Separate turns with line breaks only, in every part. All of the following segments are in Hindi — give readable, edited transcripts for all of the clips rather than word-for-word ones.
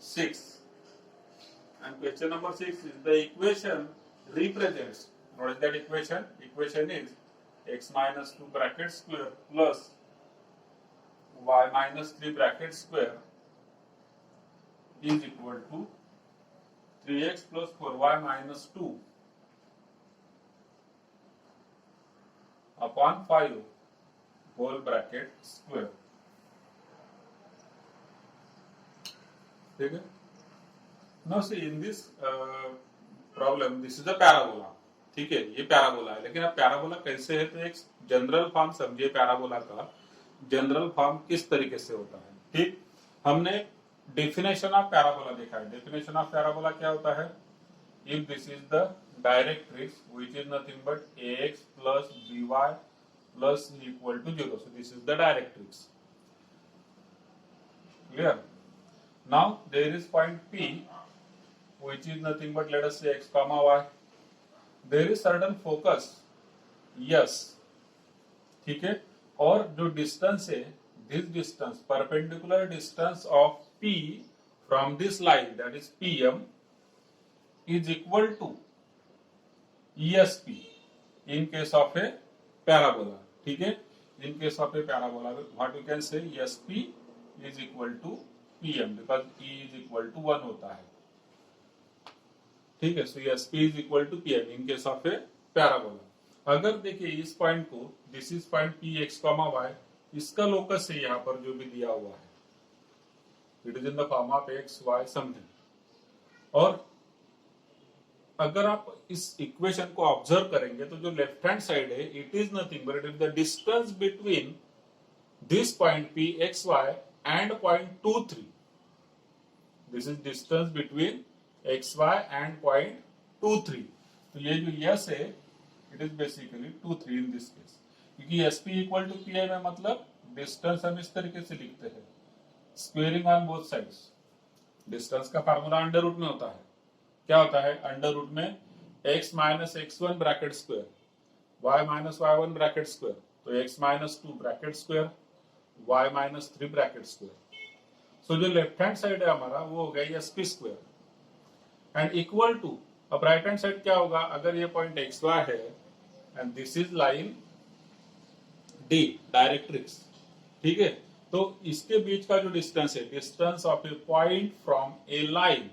6. And question number 6 is the equation represents. What is that equation? Equation is x minus 2 bracket square plus y minus 3 bracket square is equal to 3x plus 4y minus 2 upon 5 whole bracket square. ठीक है? Now see in this problem this is a parabola. ठीक है, ये पैराबोला है, लेकिन अब पैराबोला कैसे है तो एक जनरल फॉर्म समझिए पैराबोला का जनरल फॉर्म किस तरीके से होता है. ठीक, हमने डेफिनेशन ऑफ पैराबोला देखा है. डेफिनेशन ऑफ पैराबोला क्या होता है? If this is the directrix which is nothing but ax plus by plus c equal to 0. So this is the directrix. Clear? Now there is point P which is nothing but let us say x comma y. There is certain focus yes. ठीक है, और जो डिस्टेंस है this distance perpendicular distance of P from this line that is PM is equal to ESP in case of a parabola. ठीक है, in case of a parabola what you can say ESP is equal to PM because E is equal to 1 होता है. ठीक है, सो ESP is equal to PM in case of a parabola. अगर देखिए इस पॉइंट को this is point P x, y, इसका लोकस है यहाँ पर जो भी दिया हुआ है, it is in the form of x y something. और अगर आप इस इक्वेशन को ऑब्जर्व करेंगे तो जो लेफ्ट हैंड साइड है it is nothing but it is the distance between this point P x y and point 2 3. This is distance between x y and point 2 3. तो ये जो यस है it is basically 2 3 in this case, क्योंकि SP इक्वल टू PI में मतलब डिस्टेंस हम इस तरीके से लिखते हैं squaring on both sides. Distance का फार्मूला अंडर रूट में होता है. क्या होता है अंडर रूट में? x minus x1 bracket square y minus y1 bracket square, तो x minus 2 bracket square y minus 3 bracket square. So जो लेफ्ट हैंड साइड है हमारा वो हो गया SP square and equal to, अब राइट हैंड साइड क्या होगा? अगर ये पॉइंट XY है and this is line D directrix. ठीक है, तो इसके बीच का जो डिस्टेंस है distance of a point from a line,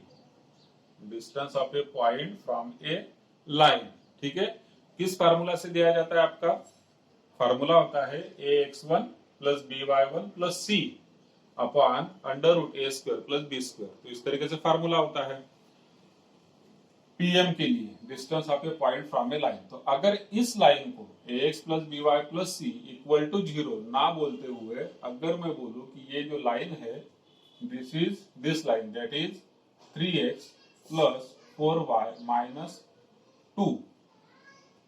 distance of a point from a line. ठीक है, किस फार्मूला से दिया जाता है? आपका फार्मूला होता है ax1 plus by1 plus c upon under root a square plus b square. तो इस तरीके से फार्मूला होता है PM के लिए, distance of a point from a line. तो अगर इस लाइन को ax plus by plus c equal to 0 ना बोलते हुए अगर मैं बोलूं कि ये जो लाइन है this is this line that is 3x plus 4y minus 2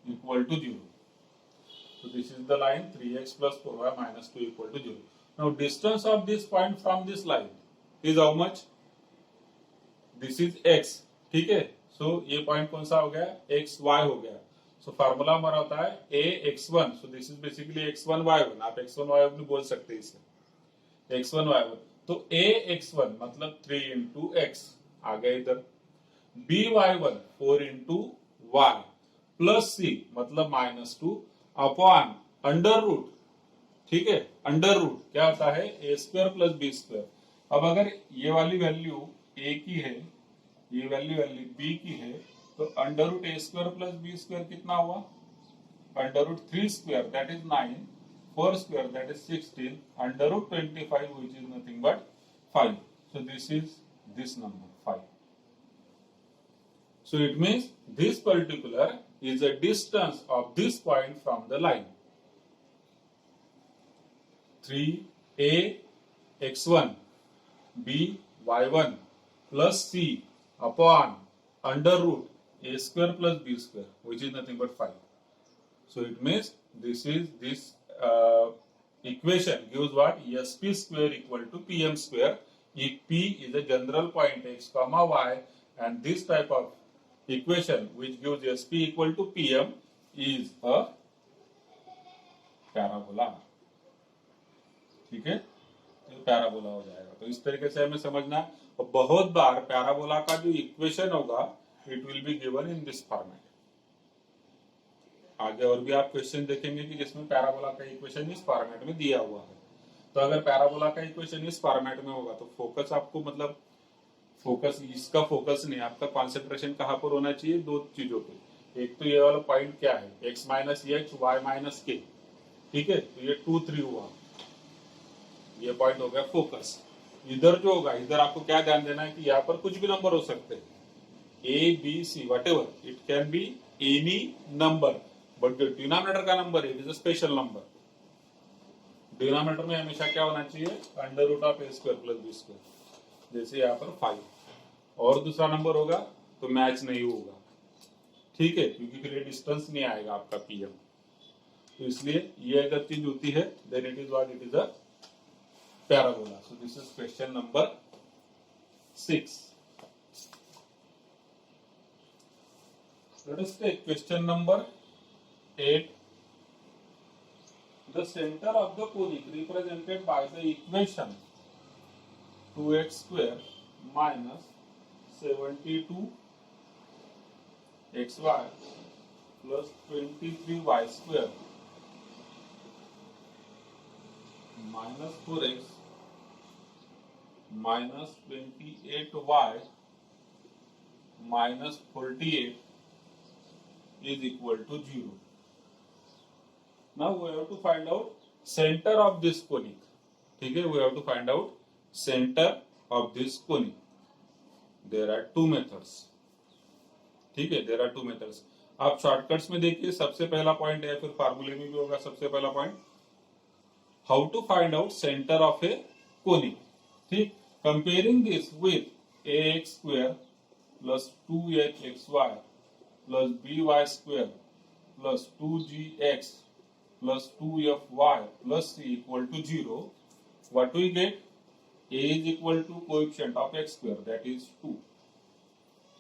equal to 0. So this is the line 3x plus 4y minus 2 equal to 0. Now distance of this point from this line is how much? This is x. ठीक है, so ये पॉइंट कौन सा हो गया? xy हो गया. So फार्मूला हमारा होता है ax1. So this is basically x1 y1. आप x1 y1 भी बोल सकते हैं इसे x1 y1. तो ax1 मतलब 3 into x आ गया इधर, by1 4 into y plus c मतलब माइनस 2 अपॉन अंडर रूट. ठीक है, अंडर रूट क्या होता है? ए स्क्वायर प्लस बी स्क्वायर. अब अगर ये वाली वैल्यू a की है, ये वैल्यू b की है, तो अंडर रूट ए स्क्वायर प्लस बी स्क्वायर कितना हुआ? Under root 3 square that is 9, 4 square that is 16, under root 25 which is nothing but 5. So this is this number 5. So it means this particular is the distance of this point from the line. 3a x1 b y1 plus c upon under root a square plus b square which is nothing but 5. So it means this equation gives what? SP square equal to PM square if P is a general point x comma y and this type of equation which gives SP equal to PM is a parabola. ठीक है, पैराबोला हो जाएगा। तो इस तरीके से हमें समझना है। और बहुत बार पैराबोला का जो इक्वेशन होगा it will be given in this format. आगे और भी आप क्वेश्चन देखेंगे कि जिसमें पैराबोला का इक्वेशन इस फॉर्मेट में दिया हुआ है। तो अगर पैराबोला का इक्वेशन इस फॉर्मेट में होगा तो फोकस आपको मतलब फोकस इसका फोकस नहीं, आपका कॉन्सेंट्रेशन कहाँ पर होना चाहिए? दो चीजों पे। एक तो ये वाला पॉइंट क्या है, x minus H Y minus K, ठीक है, तो ये 2 3 हुआ, ये पॉइंट हो गया फोकस। इधर जो होगा, इधर आपको क्या ध्यान देना है कि यहाँ पर कुछ भी नंबर हो सकते हैं, A B C whatever, it can be any number, but जो डिनोमिनेटर का नंबर है it is a special number. Denominator में हमेशा क्या होना चाहिए? Under root of A square plus B square, जैसे यहाँ पर 5। और दूसरा नंबर होगा तो मैच नहीं होगा, ठीक है, क्योंकि फिर ये डिस्टेंस नहीं आएगा आपका पीएम। तो इसलिए ये अगर चीज होती है then it is what, it is a parabola. So this is question number 6। Let us take question number 8. The center of the conic represented by the equation 2x square minus 72 xy plus 23y square minus 4x minus 28y minus 48 is equal to 0. Now we have to find out center of this conic. ठीक है, we have to find out center of this conic. There are two methods. ठीक है, there are two methods. आप शॉर्टकट्स में देखिए, सबसे पहला पॉइंट है, फिर फार्मूले में भी होगा सबसे पहला point, how to find out centre of a conic. ठीक, comparing this with ax square plus 2hxy plus by square plus 2gx plus 2fy plus c equal to 0, what we get? A is equal to coefficient of x square, that is 2,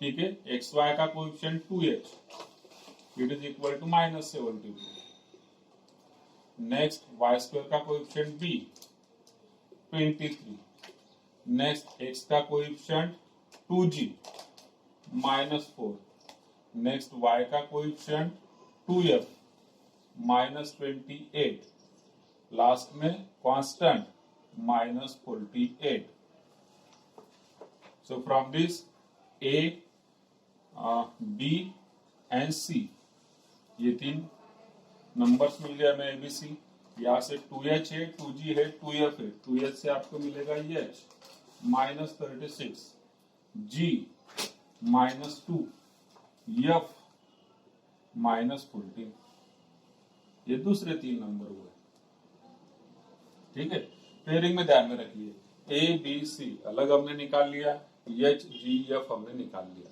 ठीक है, xy का coefficient 2h, it is equal to minus 72. next y square का coefficient b 23, next x का coefficient 2g minus 4, next y का कोएफिशिएंट 2f माइनस 28, लास्ट में constant minus 48। So from this a, b and c, ये तीन नंबर्स मिल गया हमें abc। यहाँ से 2h है, 2g है, 2f है, 2h से आपको मिलेगा h minus 36, g minus 2, F minus 14, ये दूसरे तीन नंबर हुए, ठीक है। पेयरिंग में ध्यान में रखिए ए बी सी अलग हमने निकाल लिया, एच जी एफ हमने निकाल लिया।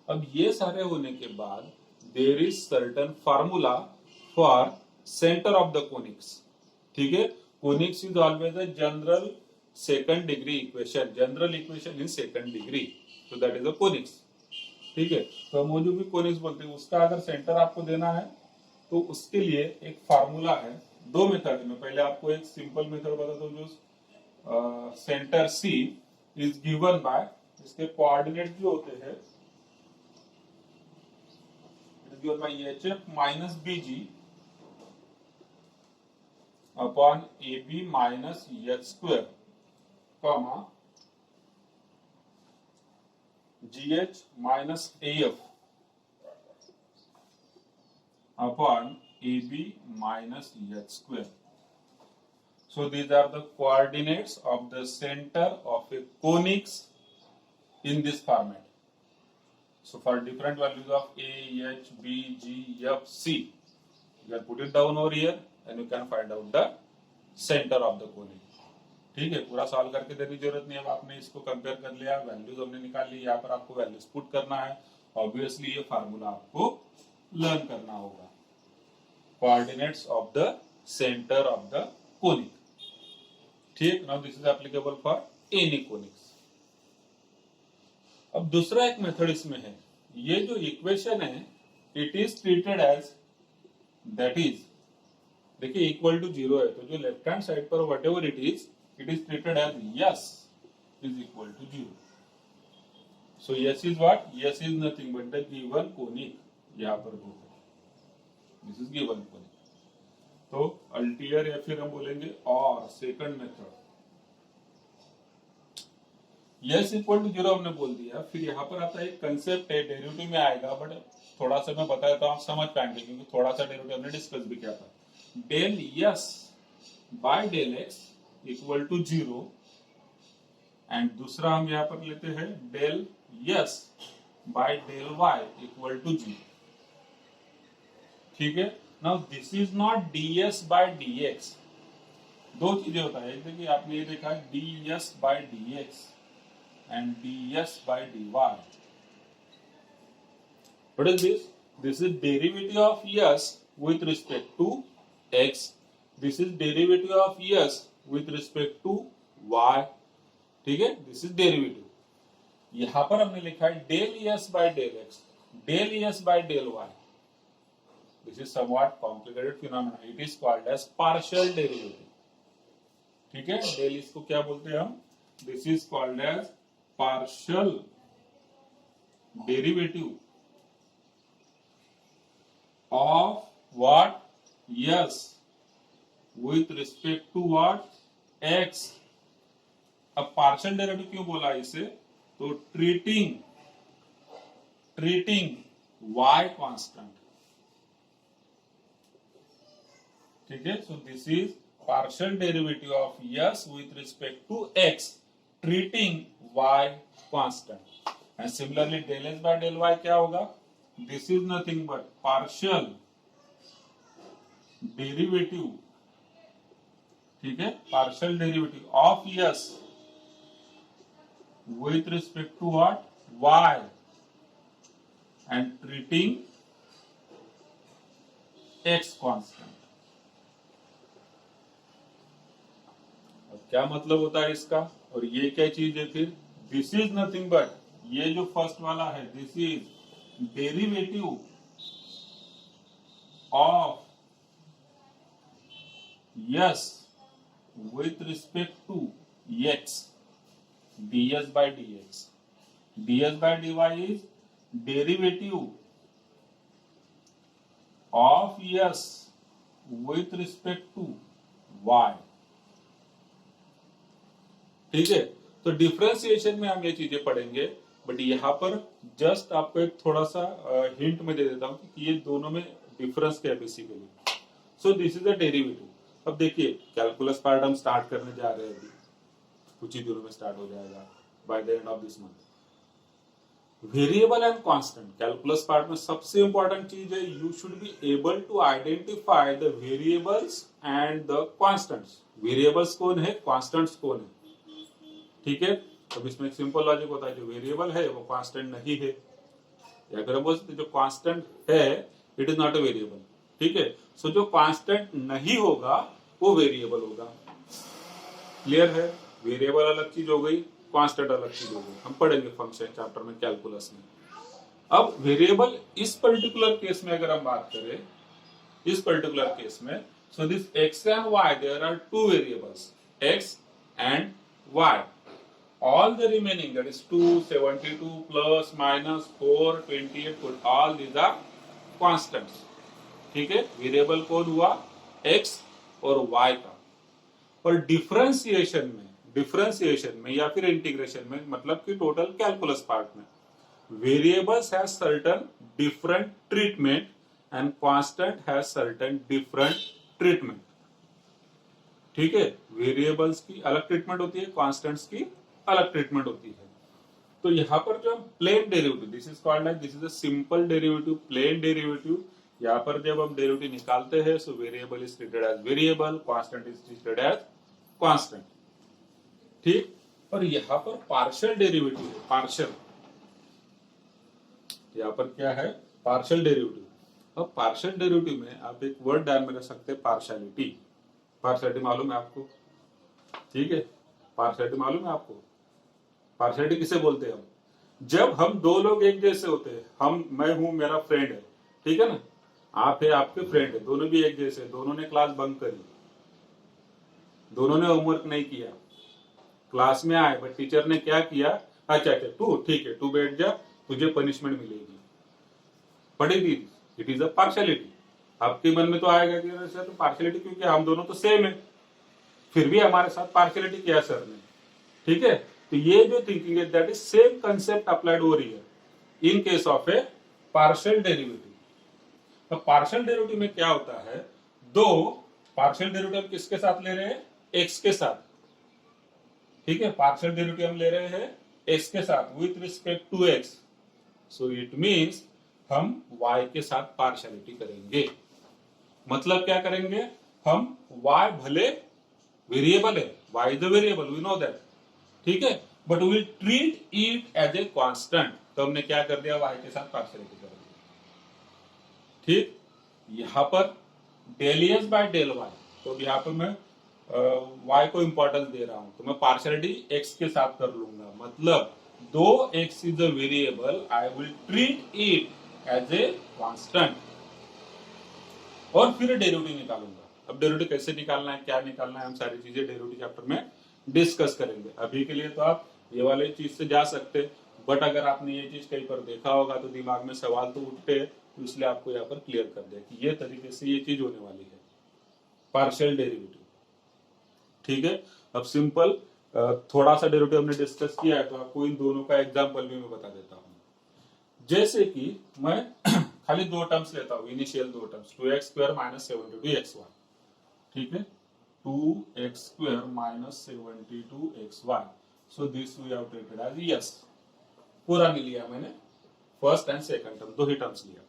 अब ये सारे होने के बाद there is certain formula for centre of the conics, ठीक है। Conics is always a general second degree equation, general equation in second degree, so that is a conics, ठीक है। तो हम वो जो भी कोनिक्स बोलते हैं उसका अगर सेंटर आपको देना है तो उसके लिए एक फार्मूला है, दो मेथड में। पहले आपको एक सिंपल मेथड बताता हूँ, जो centre C is given by, इसके कोऑर्डिनेट जो होते हैं given by H F minus B G upon A B minus H square comma GH minus AF upon AB minus H square. So these are the coordinates of the center of a conics in this format. So for different values of A, H, B, G, F, C, you can put it down over here and you can find out the center of the conic. ठीक है, पूरा सॉल्व करके देने की जरूरत नहीं है, आपने इसको कंपेयर कर लिया, वैल्यूज हमने निकाल ली, यहाँ पर आपको वैल्यूज पुट करना है। ऑब्वियसली ये फार्मूला आपको लर्न करना होगा, coordinates of the centre of the conic, ठीक। Now this is applicable for any conics. अब दूसरा एक मेथड इसमें है, ये जो इक्वेशन है it is treated as, that is, देखिए इक्वल टू 0 है, तो जो लेफ्ट हैंड साइड पर whatever it it is treated as yes is equal to 0. So yes is what? Yes is nothing but the given conic. यहाँ पर वो है, this is given conic. तो अल्टीयर या फिर हम बोलेंगे और second method s equal to 0 हमने बोल दिया। फिर यहाँ पर आता है एक कंसेप्ट है, डेरिवेटिव में आएगा बट थोड़ा सा मैं बता देता हूँ, आप समझ पाएंगे क्योंकि थोड़ा सा डेरिवेटिव हमने डिस्कस भी किया था। Del s by del x equal to 0 and दूसरा हम यहाँ पर लेते हैं del s by del y equal to 0। ठीक है, now this is not ds by dx। दो चीजें होता है, देखिए आपने ये देखा ds by dx and ds by dy। What is this? This is derivative of s with respect to x, this is derivative of s with respect to y। ठीक है, दिस इज डेरिवेटिव। यहां पर हमने लिखा है del s by del x, del s by del y। This is somewhat complicated phenomena. It is called as partial derivative. ठीक है, डेल इसको क्या बोलते हैं हम? This is called as partial derivative of what? Yes, with respect to what? X. अब partial derivative क्यों बोला इसे? तो treating y constant। ठीक है, so this is partial derivative of s with respect to x treating y constant. And similarly del s by del y क्या होगा? This is nothing but partial derivative, ठीक है, partial derivative of s with respect to what? y and treating x constant. क्या मतलब होता है इसका? और ये क्या चीज है फिर? दिस इज नथिंग बट, ये जो फर्स्ट वाला है this is derivative of s with respect to x ds by dx, ds by dy is derivative of s with respect to y। ठीक है, तो डिफरेंशिएशन में हम ये चीजें पढ़ेंगे, बट यहाँ पर जस्ट आपको एक थोड़ा सा हिंट में दे देता हूँ कि ये दोनों में डिफरेंस क्या है basically. So this is a derivative. अब देखिए कैलकुलस पार्ट हम स्टार्ट करने जा रहे हैं, अभी कुछ ही दिनों में स्टार्ट हो जाएगा by the end of this month. Variable and constant, calculus part में सबसे इंपॉर्टेंट चीज है, you should be able to identify the variables and the constants. Variables कौन है, कांस्टेंट्स कौन है। ठीक है, तो इसमें एक सिंपल लॉजिक होता है, जो वेरिएबल है वो कांस्टेंट नहीं है, या अगर हम बोलते जो कांस्टेंट है it is not a variable. ठीक है, सो जो कांस्टेंट नहीं होगा वो वेरिएबल होगा। क्लियर है? वेरिएबल अलग चीज हो गई, कांस्टेंट अलग चीज हो गई, हम पढ़ेंगे फंक्शन चैप्टर में, कैलकुलस में। अब वेरिएबल इस पर्टिकुलर केस में अगर हम बात करें, इस पर्टिकुलर केस में, so this x and y, there are two variables x and y। All the remaining, that is 2, 72 plus minus 4, 28, all these are constants। ठीक है, वेरिएबल कौन हुआ? x और y का। और डिफरेंशिएशन में या फिर इंटीग्रेशन में, मतलब कि टोटल कैलकुलस पार्ट में, variables has certain different treatment and constant has certain different treatment. ठीक है, वेरिएबल्स की अलग ट्रीटमेंट होती है, कांस्टेंट्स की अलग ट्रीटमेंट होती है। तो यहाँ पर जो हम plain derivative, this is called like, this is a simple derivative, plain derivative. यहाँ पर जब हम डेरिवेटिव निकालते हैं, so variable is treated as variable, constant is treated as constant. ठीक, और यहाँ पर पार्शियल डेरिवेटिव है, पार्शियल, यहाँ पर क्या है? Partial derivative. अब पार्शियल डेरिवेटिव में आप एक वर्ड ध्यान में रख सकते हैं, पार्शियलिटी। पार्शियलिटी मालूम है आपको? ठीक है, पार्शियलिटी मालूम है आपको? पार्शियलिटी किसे बोलते हैं हम? जब हम दो लोग एक जैसे होते हैं, मैं हूं, मेरा फ्रेंड है, ठीक है ना, आप है, आपके फ्रेंड है, दोनों भी एक जैसे, दोनों ने क्लास बंक करी, दोनों ने होमवर्क नहीं किया, क्लास में आए बट टीचर ने क्या किया, अच्छा अच्छा तू ठीक है, तू बैठ जा, तुझे पनिशमेंट मिलेगी, पड़ेगी, इट इज अ पार्शियलिटी। आपके मन में तो आएगा कि सर तो पार्शियलिटी क्योंकि हम दोनों तो सेम है, फिर भी हमारे साथ पार्शियलिटी किया सर ने, ठीक है। तो ये जो थिंकिंग है that is same concept applied over here in case of A partial derivative. तो पार्शियल डेरिवेटिव में क्या होता है, दो पार्शियल डेरिवेटिव किसके साथ ले रहे हैं, एक्स के साथ, ठीक है, पार्शियल डेरिवेटिव हम ले रहे हैं एक्स के साथ with respect to x, so it means हम y के साथ पार्शियलिटी करेंगे। मतलब क्या करेंगे, हम y भले वेरिएबल है, y is a variable, we know that, ठीक है, but will treat it as a constant. तो हमने क्या कर दिया, y के साथ पार्शियलिटी कर दिया, ठीक। यहां पर del s by del y, तो यहाँ पर मैं y को इंपॉर्टेंस दे रहा हूं, तो मैं पार्शियलिटी x के साथ कर लूंगा। मतलब दो x is a variable, I will treat it as a constant और फिर डेरिवेटिव निकालूंगा। अब डेरिवेटिव कैसे निकालना है, क्या निकालना है, हम सारी चीजें डेरिवेटिव चैप्टर में डिस्कस करेंगे। अभी के लिए तो आप ये वाले चीज से जा सकते, बट अगर आपने ये चीज कहीं पर देखा होगा तो दिमाग में सवाल तो उठते, तो इसलिए आपको यहाँ पर क्लियर कर दिया कि ये तरीके से ये चीज होने वाली है, पार्शियल डेरिवेटिव, ठीक है। अब सिंपल थोड़ा सा डेरिवेटिव हमने डिस्कस किया है, तो आपको इन दोनों का एग्जांपल भी मैं बता देता हूं। जैसे कि मैं खाली दो टर्म्स लेता हूं, इनिशियल दो टर्म्स, 2x² माइनस 72xy, ठीक है, 2x² minus 72xy, so this we have treated as s, पूरा नहीं लिया मैंने, फर्स्ट एंड सेकंड टर्म दो ही टर्म्स लिया।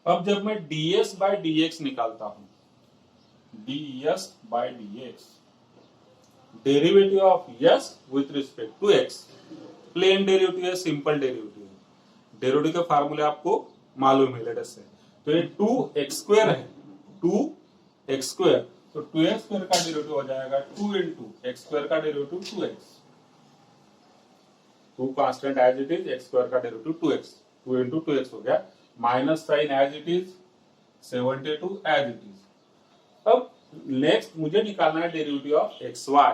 अब जब मैं ds बाय dx निकालता हूं, ds by dx, derivative of s with respect to x, plain derivative है, सिंपल डेरिवेटिव है, डेरिवेटिव के फार्मूले आपको मालूम है, लेट अस से, तो ये 2x² है, 2x², तो 2x² का डेरिवेटिव हो जाएगा 2 इंटू x² का derivative 2x, 2 constant as it is, x² का डेरिवेटिव 2x, 2 इंटू 2x हो गया, minus sign as it is, 72 as it is. अब नेक्स्ट मुझे निकालना है डेरिवेटिव ऑफ xy,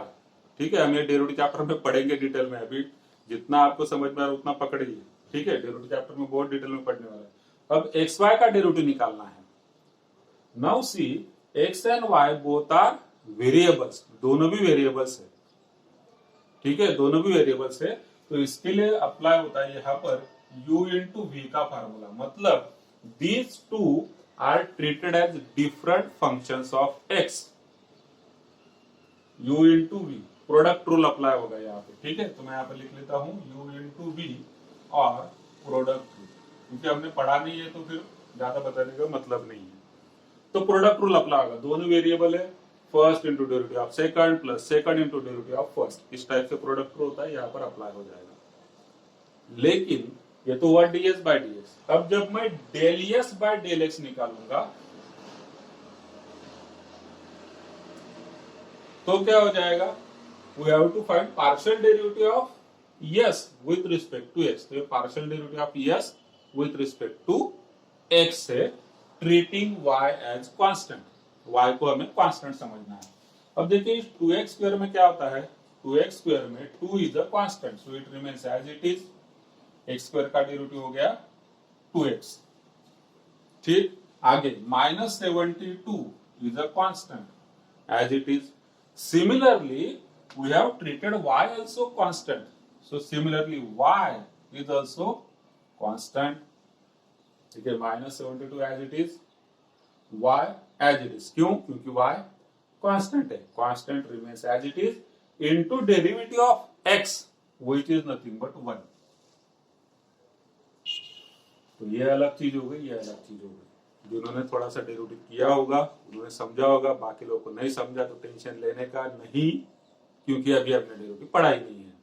ठीक है, हम ये डेरिवेटिव चैप्टर में पढ़ेंगे डिटेल में, अभी जितना आपको समझ में आ रहा उतना पकड़िए, ठीक है, डेरिवेटिव चैप्टर में बहुत डिटेल में पढ़ने वाला है। अब xy का डेरिवेटिव निकालना है। Now see x and y both are variables, दोनों भी वेरिएबल्स है, ठीक है, दोनों भी वेरिएबल्स है, तो इसके लिए अप्लाई होता है यहाँ पर u इंटू वी का फार्मूला। मतलब these two are treated as different functions of x, u into v, product rule apply होगा यहाँ पे, ठीक है, तो मैं यहाँ पे लिख लेता हूँ u इंटू वी और प्रोडक्ट रूल, क्योंकि हमने पढ़ा नहीं है तो फिर ज्यादा बताने का मतलब नहीं है। तो प्रोडक्ट रूल अप्लाई होगा, दोनों वेरिएबल है, first into derivative of second plus second into derivative of first, इस टाइप से प्रोडक्ट रूल होता है, यहाँ पर अप्लाई हो जाएगा। लेकिन ये तो हुआ ds बाय dx। अब जब मैं del s by del x निकालूंगा तो क्या हो जाएगा, we have to find partial derivative of s with respect to x, तो ये partial derivative of s with respect to x है, treating y as constant, y को हमें कांस्टेंट समझना है। अब देखिए 2x² में क्या होता है, 2x² में 2 is a constant, so it remains as it is, x² का डेरिवेटिव हो गया 2x, ठीक। आगे minus 72 is a constant as it is, similarly we have treated y also constant, so similarly y is also constant, ठीक है, minus 72 as it is, y as it is, क्यों, क्योंकि y कांस्टेंट है, constant remains as it is into derivative of x which is nothing but 1। तो ये अलग चीज हो गई, ये अलग चीज हो गई, जिन्होंने थोड़ा सा डेरिवेटिव किया होगा उन्होंने समझा होगा, बाकी लोगों को नहीं समझा तो टेंशन लेने का नहीं, क्योंकि अभी आपने डेरिवेटिव पढ़ाई नहीं है,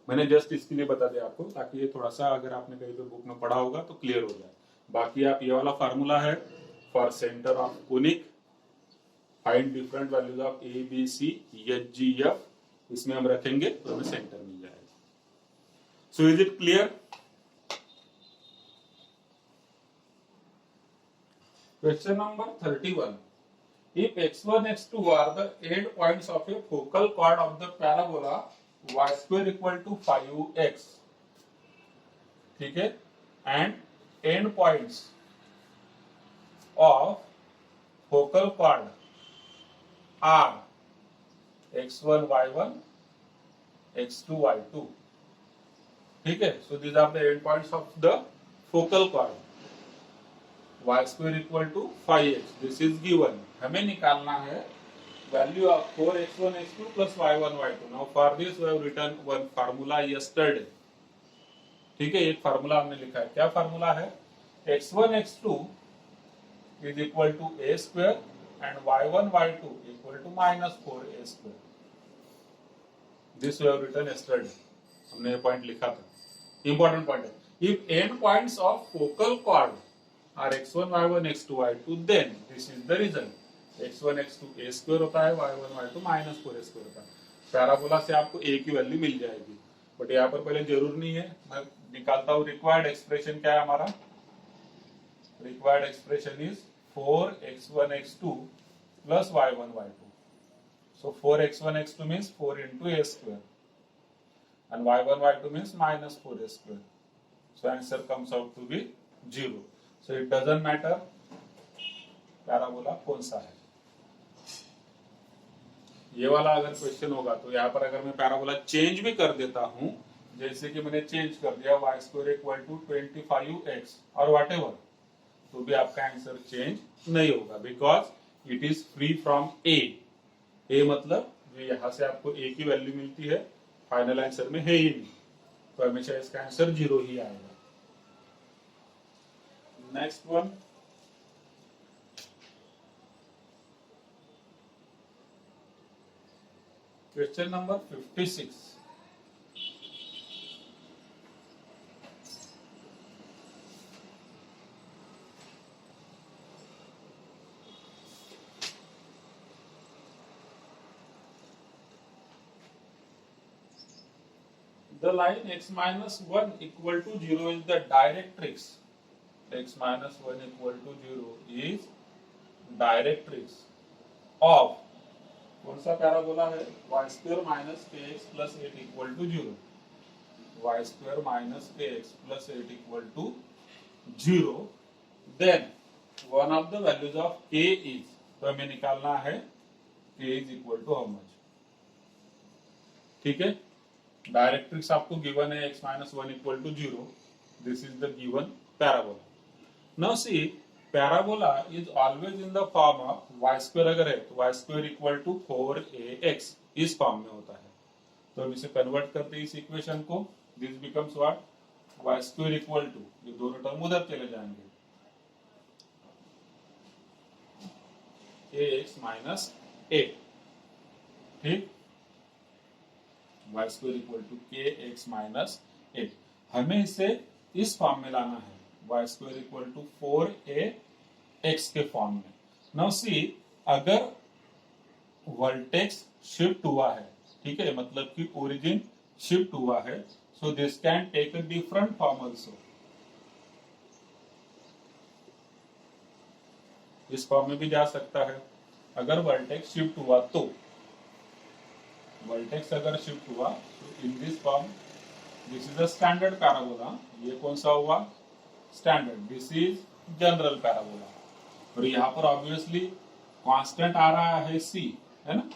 मैंने जस्ट इसके लिए बता दिया आपको, ताकि ये थोड़ा सा अगर आपने कहीं पे बुक में पढ़ा होगा तो क्लियर हो जाए। बाकी आप ये वाला फार्मूला है for centre of conic, find different values of a B c h g f, इसमें हम रखेंगे तो हमें सेंटर मिल जाएगा। So is it clear? Question number 31. If x1, x2 are the end points of a focal chord of the parabola y square equal to 5x, ठीक है, and end points of focal chord are x1 y1 x2 y2, ठीक है. So these are the end points of the focal chord. Y square equal to 5x, this is given. हमें निकालना है value of 4x1 x2 plus y1 y2. Now for this we have written one formula yesterday, ठीक है. एक फार्मूला हमने लिखा है. क्या फार्मूला है? x1 x2 is equal to a square and y1 y2 equal to minus 4a square. This we have written yesterday. हमने ये पॉइंट लिखा था. इंपॉर्टेंट पॉइंट है. If end points of focal chord are x1 y1 x2 y2, then this is the result. x1 x2 a square होता है, y1 y2 minus 4a square होता है. पैराबोला से आपको a की वैल्यू मिल जाएगी, बट यहाँ पर पहले जरूर नहीं है. मैं निकालता हूँ. रिक्वायर्ड एक्सप्रेशन क्या है हमारा? Required expression is 4x1 x2 plus y1 y2. So 4x1 x2 means 4 into a square and y1 y2 means minus 4a square. So answer comes out to be 0. So it doesn't matter parabola कौन सा है. ये वाला अगर क्वेश्चन होगा तो यहाँ पर अगर मैं पैराबोला चेंज भी कर देता हूं, जैसे कि मैंने चेंज कर दिया y square equal to 25x और वॉट एवर, तो भी आपका आंसर चेंज नहीं होगा, because it is free from a. a मतलब जो यहाँ से आपको a की वैल्यू मिलती है, फाइनल आंसर में है ही नहीं, तो हमेशा इसका आंसर 0 ही आएगा. Next one, question number 56. The line x minus 1 equal to 0 is the directrix. X minus 1 equal to 0 is directrix of कौन सा पैराबोला है? y square minus kx plus 8 equal to 0. y square minus kx plus 8 equal to 0. Then one of the values of k is, तो हमें निकालना है k is equal to how much, ठीक है. डायरेक्ट्रिक्स आपको गिवन है x minus 1 equal to 0. This is the given parabola. Now see, parabola is always in the form of y square. अगर है तो y square equal to 4ax इस फॉर्म में होता है. तो हम इसे कन्वर्ट करते हैं इस इक्वेशन को. This becomes what? y square equal to, ये दोनों टर्म उधर चले जाएंगे, ax माइनस 8, ठीक. y square equal to kx minus 8. हमें इसे इस फॉर्म में लाना है, y square equal to 4ax के फॉर्म में. नाउ सी, अगर वर्टेक्स शिफ्ट हुआ है, ठीक है, मतलब कि ओरिजिन शिफ्ट हुआ है, so this can take a different form also. इस फॉर्म में भी जा सकता है. अगर वर्टेक्स शिफ्ट हुआ तो, वर्टेक्स अगर शिफ्ट हुआ तो इन this form, this is a standard parabola. ये कौन सा हुआ? Standard. This is general parabola. और यहाँ पर ऑब्वियसली कांस्टेंट आ रहा है c, है ना.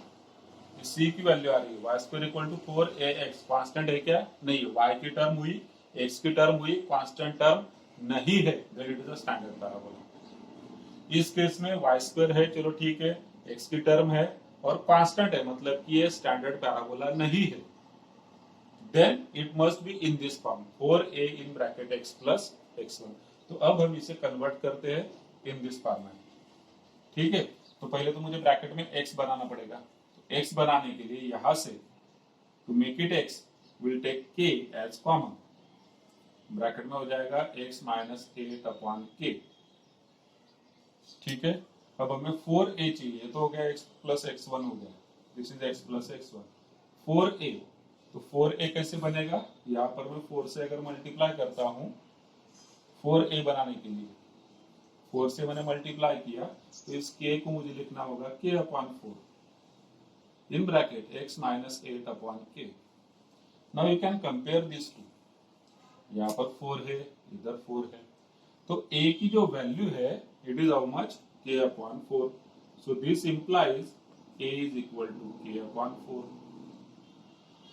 c की वैल्यू आ रही है y square equal to 4ax. Constant है क्या? नहीं है. y की टर्म हुई, x की टर्म हुई, कांस्टेंट टर्म नहीं है, then it is a standard parabola. इस केस में y स्क्वायर है, चलो ठीक है, x की टर्म है और कांस्टेंट है, मतलब कि ये स्टैंडर्ड पैराबोला नहीं है. Then it must be in this form, 4a in bracket x plus x1. तो अब हम इसे कन्वर्ट करते हैं इन दिस फॉर्मेट, ठीक है. तो पहले तो मुझे ब्रैकेट में x बनाना पड़ेगा. तो x बनाने के लिए यहां से to make it x will take k as common. Bracket में हो जाएगा x माइनस 8 अपॉन k, ठीक है. अब हमें 4a चाहिए, तो हो गया x प्लस x1 हो गया. This is x plus x1. 4a, तो 4a कैसे बनेगा? यहाँ पर मैं 4 से अगर मल्टीप्लाई करता हूँ, 4a बनाने के लिए 4 से मैंने मल्टीप्लाई किया, तो इस k को मुझे लिखना होगा k upon 4 in bracket x minus 8 upon k. Now you can compare this to, यहाँ पर 4 है, इधर 4 है, तो a की जो वैल्यू है it is how much, k upon 4. So this implies a is equal to k upon 4.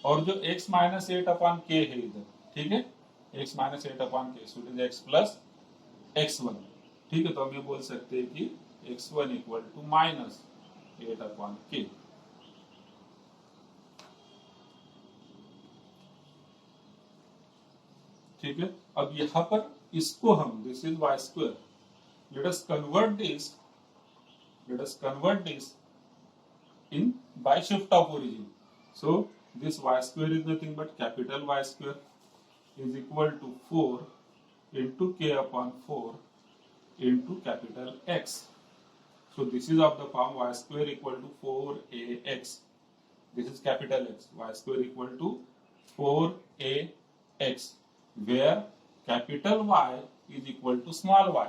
और जो x माइनस 8 अपॉन k है इधर, ठीक है, x minus 8 upon k, so it is x plus x1. ठीक है, तो हम ये बोल सकते हैं कि x1 equal to minus 8 upon k. ठीक है, अब यहां पर इसको हम, this is y square, let us convert this in by shift of origin. So this y square is nothing but capital Y square is equal to 4 into k upon 4 into capital X. So this is of the form y square equal to 4ax. This is capital X. Y square equal to 4ax, where capital Y is equal to small y,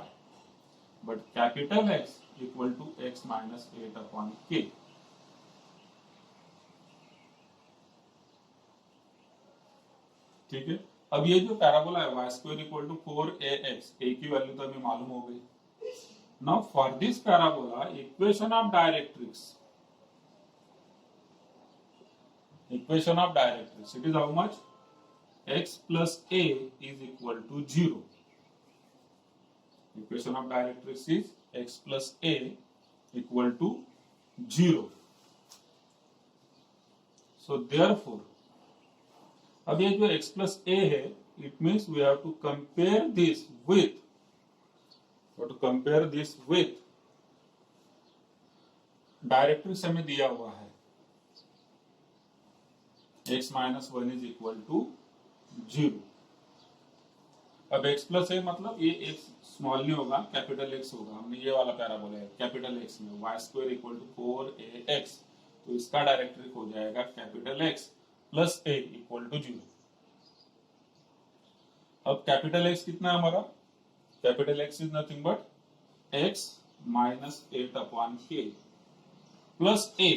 but capital X equal to x minus 8 upon k. ठीक है, अब ये जो पैराबोला है y square equal to 4ax, a की वैल्यू तो हमें मालूम हो गई. Now for this parabola equation of directrix, it is how much, x plus a is equal to 0. Equation of directrix is x plus a equal to 0. So therefore, अब ये जो x प्लस a है, it means we have to compare this with directrix हमें दिया हुआ है x minus 1 is equal to 0. अब x प्लस a मतलब ये x स्मॉल नहीं होगा, कैपिटल X होगा. हमने ये वाला पैराबोला है कैपिटल X में y square equal to 4ax, तो इसका डायरेक्ट्रिक हो जाएगा capital X plus a equal to 0. अब कैपिटल X कितना है हमारा, capital X is nothing but x minus 8 upon k plus a,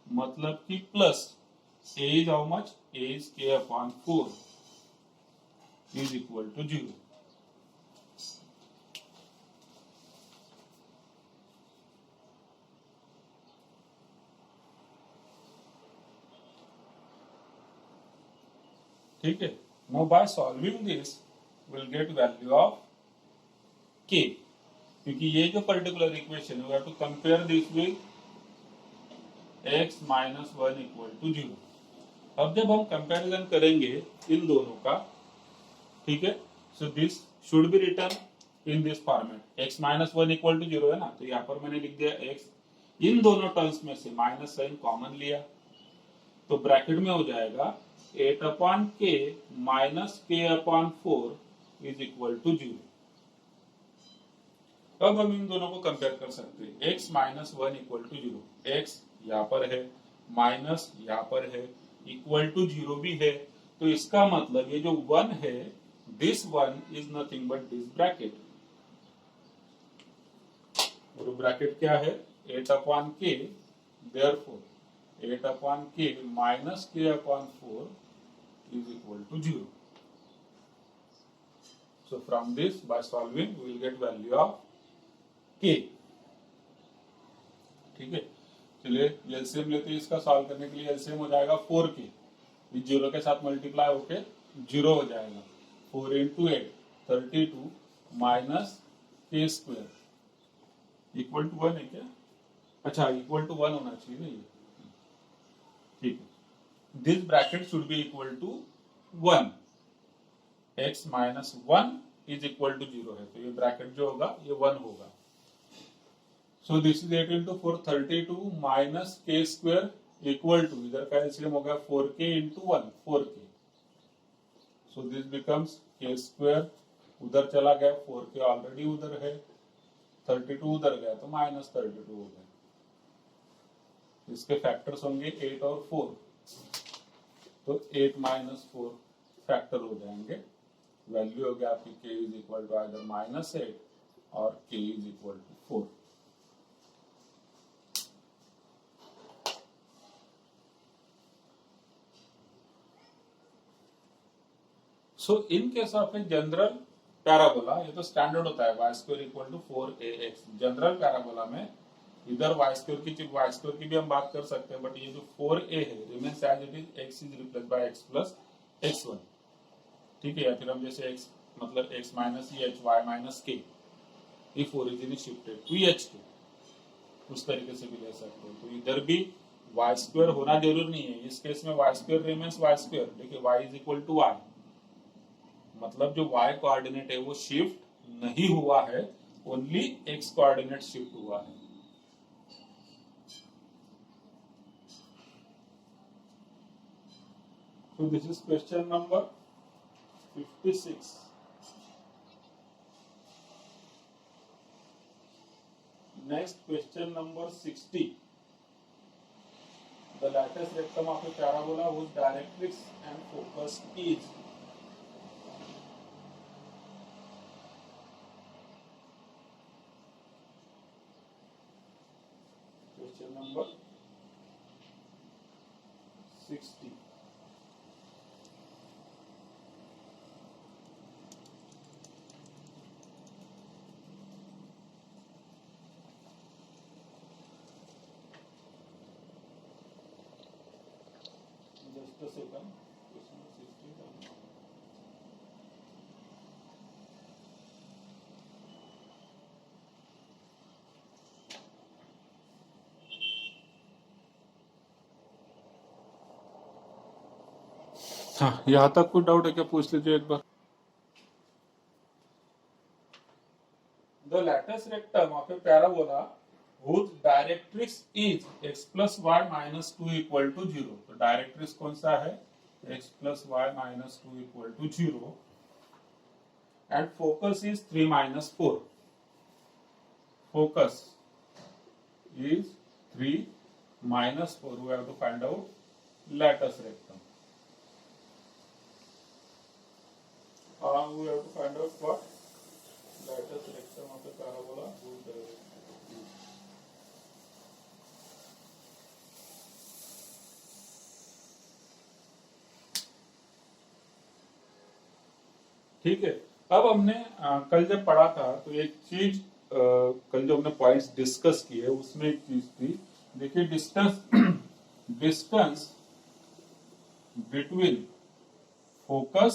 मतलब कि plus a is how much, a is k upon 4 is equal to 0. ठीक है, now by solving this will get value of k, क्योंकि ये जो particular equation we have to compare this with x minus 1 equal to 0. अब जब हम कंपैरिजन करेंगे इन दोनों का, ठीक है, so this should be written in this format, x minus 1 equal to 0 है ना, तो यहाँ पर मैंने लिख दिया x, इन दोनों टर्म्स में से माइनस साइन कॉमन लिया, तो ब्रैकेट में हो जाएगा 8 upon k minus k upon 4 is equal to 0. अब हम इन दोनों को कंपेयर कर सकते हैं, x minus 1 equal to 0, x यहाँ पर है, माइनस यहाँ पर है, इक्वल टू 0 भी है, तो इसका मतलब ये जो 1 है, this 1 is nothing but this bracket. और ब्रैकेट क्या है, 8 upon k, therefore 8 upon k minus k upon 4 is equal to 0. So from this, by solving, we will get value of k. ठीक है, चलिए एलसीएम लेते हैं. इसका सॉल्व करने के लिए एलसीएम हो जाएगा 4k, इस 0 के साथ मल्टीप्लाई होके 0 हो जाएगा. 4 into 8 32 minus k square equal to 1 है क्या, अच्छा इक्वल टू 1 होना चाहिए ना ये, ठीक है. This bracket should be equal to 1, x minus 1 is equal to 0 है, तो ये ब्रैकेट जो होगा ये 1 होगा. So this is 8 into 4 32 minus k square equal to, इधर का एलसीएम हो गया 4k into 1 4k, so this becomes k square, उधर चला गया 4k ऑलरेडी उधर है, 32 उधर गया तो माइनस 32 हो गया. इसके फैक्टर्स होंगे 8 और 4, तो 8 माइनस 4 फैक्टर हो जाएंगे. वैल्यू हो गया आपकी k is equal to either minus 8 और k is equal to 4. So in case of a general parabola, ये तो स्टैंडर्ड होता है y square equal to 4ax। General parabola में इधर y स्क्वायर की भी हम बात कर सकते हैं, बट ये जो 4a है remains as it is, x is replace by x plus x1, ठीक है। या फिर हम जैसे x मतलब x minus h y minus k, if origin is shifted to h2, उस तरीके से भी ले सकते हो। तो इधर भी y स्क्वायर होना जरूरी नहीं है, इस केस में y square remains y square. देखिए y is equal to y, मतलब जो y कोऑर्डिनेट है वो शिफ्ट नहीं हुआ है, ओनली x कोऑर्डिनेट शिफ्ट हुआ है। So this is question number 56. Next question number 60. The lattice rectum of a parabola whose directrix and focus is question number 60. Just a second. Question number 60. हाँ, यहाँ तक कोई डाउट है क्या? पूछ लीजिए एक बार। The lattice rectum of a parabola whose directrix is x plus y minus 2 equal to 0. तो डायरेक्ट्रिक्स कौन सा है? x plus y minus 2 equal to 0 and focus is 3 minus 4. Focus is 3 minus 4. We have to find out lattice rectum. We have to find out what? Lattice rectum of a parabola whose directrix is. ठीक है। अब हमने कल जब पढ़ा था तो एक चीज, कल जो हमने पॉइंट्स डिस्कस किए उसमें एक चीज थी, देखिए distance between focus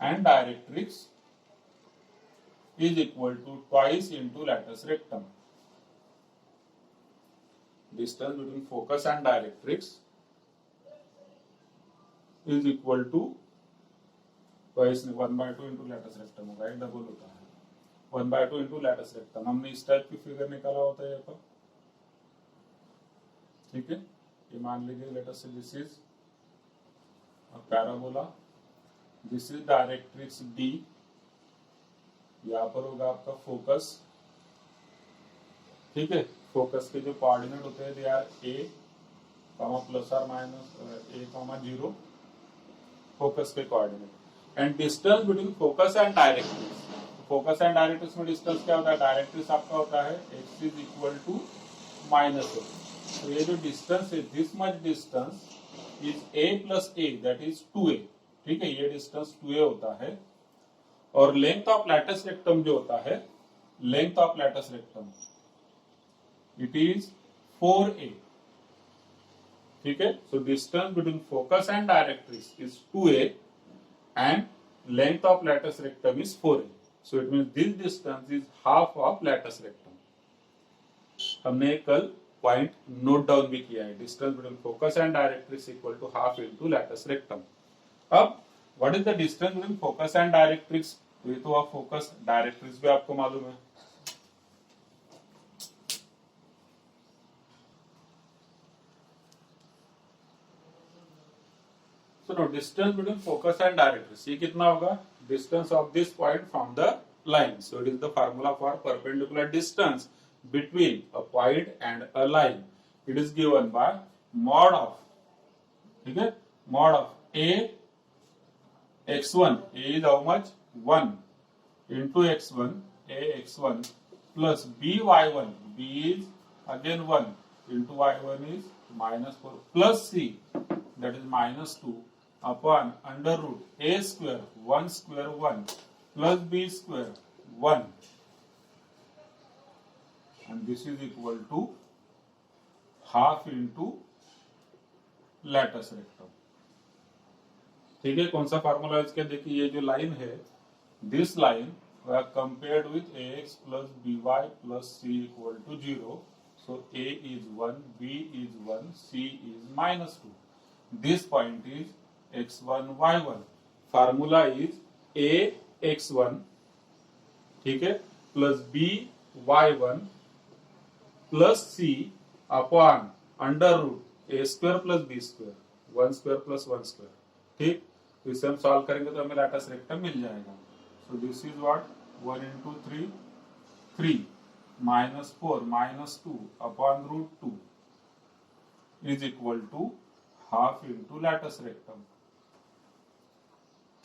and directrix is equal to twice into lattice rectum. Distance between focus and directrix is equal to twice 1/2 into lattice rectum होगा, एक डबल होता है 1/2 into lattice rectum। हमने इस टाइप की फिगर निकाला होता है तो ठीक है। ये मान लीजिए लेट अस से this is a parabola, this is directrix D, यहाँ पर होगा आपका फोकस, ठीक है। फोकस के जो कोऑर्डिनेट होते हैं दे आर a, प्लस और माइनस a, 0, फोकस के coordinate. And distance between focus and directrix, focus and directrix में डिस्टेंस क्या होता है? डायरेक्ट्रिक्स आपका होता है x is equal to -a। तो ये जो डिस्टेंस है, this much distance is a plus a, that is 2a, ठीक है। ये डिस्टेंस 2a होता है। और लेंथ ऑफ लैटिस रेक्टम जो होता है, length of latus rectum it is 4a, ठीक है। So distance between focus and directrix is 2a and length of latus rectum is 4a। So it means this distance is half of latus rectum. हमने कल पॉइंट नोट डाउन भी किया है, distance between focus and directrix equal to half into latus rectum. अब what is the distance between focus and directrix? तो ये तो आप फोकस, डायरेक्ट्रिक्स भी आपको मालूम है। So no distance between focus and directrix, ये कितना होगा? Distance of this point from the line. So it is the formula for perpendicular distance between a point and a line. It is given by mod of, ठीक है, mod of a x1, a is how much? 1 into x1, a x1 plus b y1, b is again 1 into y1 is -4 plus c, that is -2 upon under root A square 1 square 1 plus B square 1 and this is equal to half into latus rectum. ठीक है, कौन सा फार्मूला इसके, देखिए ये जो लाइन है, this line compared with ax plus by plus c equal to 0. So a is 1, b is 1, c is minus 2. This point is x1 y1. Formula is a x1, ठीक है, plus b y1 plus c upon under root ए square plus B square 1 square plus 1 square. ठीक, तो इसे हम सॉल्व करेंगे तो हमें लैटस रेक्टम मिल जाएगा। So this is what 1 into 3 3 minus 4 minus 2 upon root 2 is equal to half into latus rectum।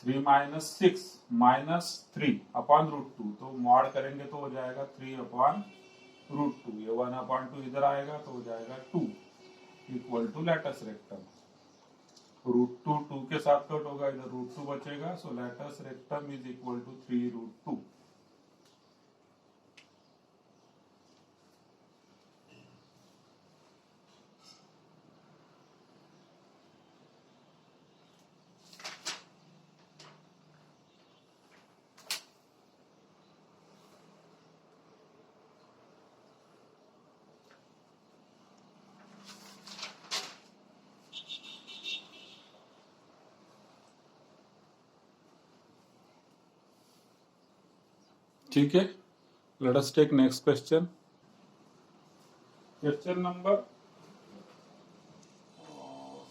3 minus 6 minus 3 upon root 2, तो मॉड करेंगे तो हो जाएगा 3 upon root 2, ये 1 upon 2 इधर आएगा तो हो जाएगा 2 equal to latus rectum। Root 2 2 के साथ कट होगा, इधर रूट 2 बचेगा, so latus rectum is equal to 3 root 2। ठीक है, let us take next question. Question number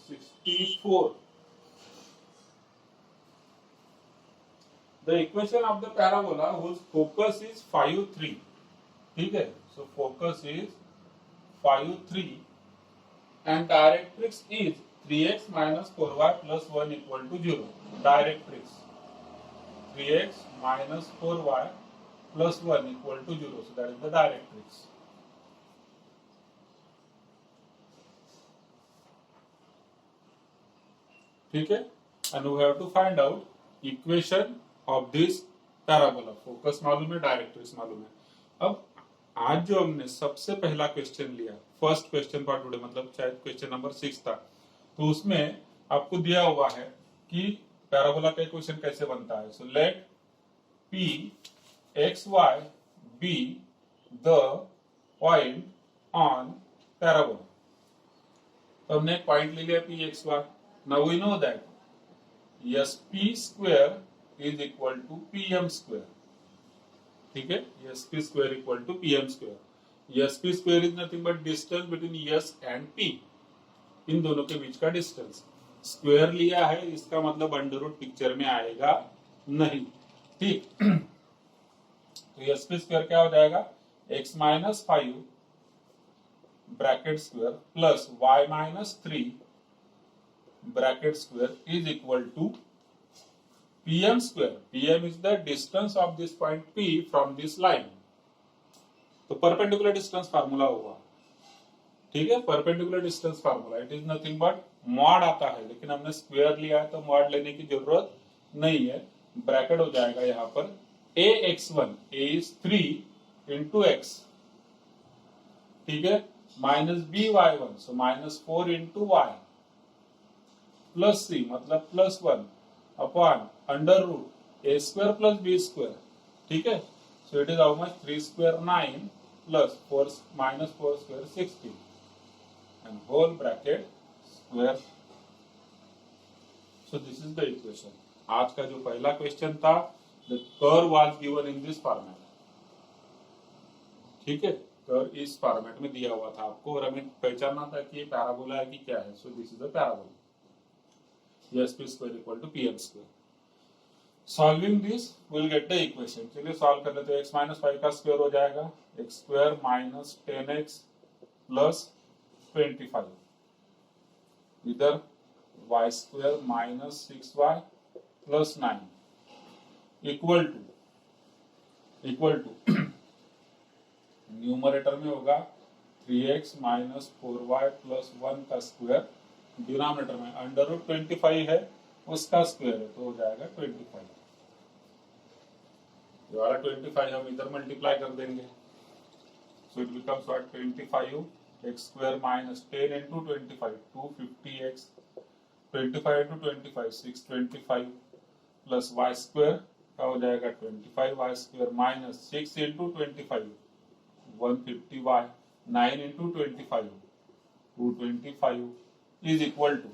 64। The equation of the parabola whose focus is 5 3। ठीक है, so focus is 5 3 and directrix is 3x minus 4y plus 1 equal to 0। Directrix 3x minus 4y plus 1 equal to 0, so that is the directrix। ठीक है, and we have to find out equation of this parabola। Focus मालूम है, डायरेक्ट्रिक्स मालूम है। अब आज जो हमने सबसे पहला क्वेश्चन लिया, फर्स्ट क्वेश्चन फॉर टुडे, मतलब शायद क्वेश्चन नंबर 6 था, तो उसमें आपको दिया हुआ है कि पैराबोला का इक्वेशन कैसे बनता है। So let P x y be the point on parabola। तो हमने एक पॉइंट ले लिया P x y। Now we know that S P square is equal to PM square। ठीक है, S P square equal to PM square। S P square is nothing but distance between S and P, इन दोनों के बीच का डिस्टेंस। स्क्वायर लिया है, इसका मतलब अंडर रूट पिक्चर में आएगा नहीं। ठीक, तो एस पी स्क्वायर क्या हो जाएगा, x minus 5 bracket square plus y minus 3 bracket square is equal to pm square. pm is the distance of this point P from this line. तो परपेंडिकुलर डिस्टेंस फार्मूला होगा। ठीक है, perpendicular distance formula, it is nothing but mod आता है, लेकिन हमने स्क्वायर लिया है तो मॉड लेने की जरूरत नहीं है। ब्रैकेट हो जाएगा यहाँ पर ax1, a is 3 into x, ठीक है, minus by1, so minus 4 into y plus c मतलब plus 1 upon under root a square plus b square. ठीक है, so it is how much 3 square 9 plus 4 minus 4 square 16 and whole bracket square. So this is the equation. आज का जो पहला क्वेश्चन था, the curve was given in this format। ठीक है, कर्व इस फॉर्मेट में दिया हुआ था आपको, और हमें पहचानना था कि ये पैराबोला है कि क्या है। So this is a parabola. S P square equal to P M square. Solving this will get the equation. चलिए सॉल्व कर लेते हैं। x माइनस 5 का स्क्वायर हो जाएगा x square minus 10x plus 25, इधर y square minus 6y plus 9 equal to numerator में होगा 3x माइनस 4y प्लस 1 का स्क्वायर, डिनोमिनेटर में अंडर रूट 25 है उसका स्क्वायर है तो हो जाएगा 25। ये वाला 25 हम इधर मल्टीप्लाई कर देंगे, so it becomes what 25 x square minus 10 into 25 250x, 25 into 25 625 plus y square का हो जाएगा 25 y square minus 6 into 25 150y, 9 into 25 225 is equal to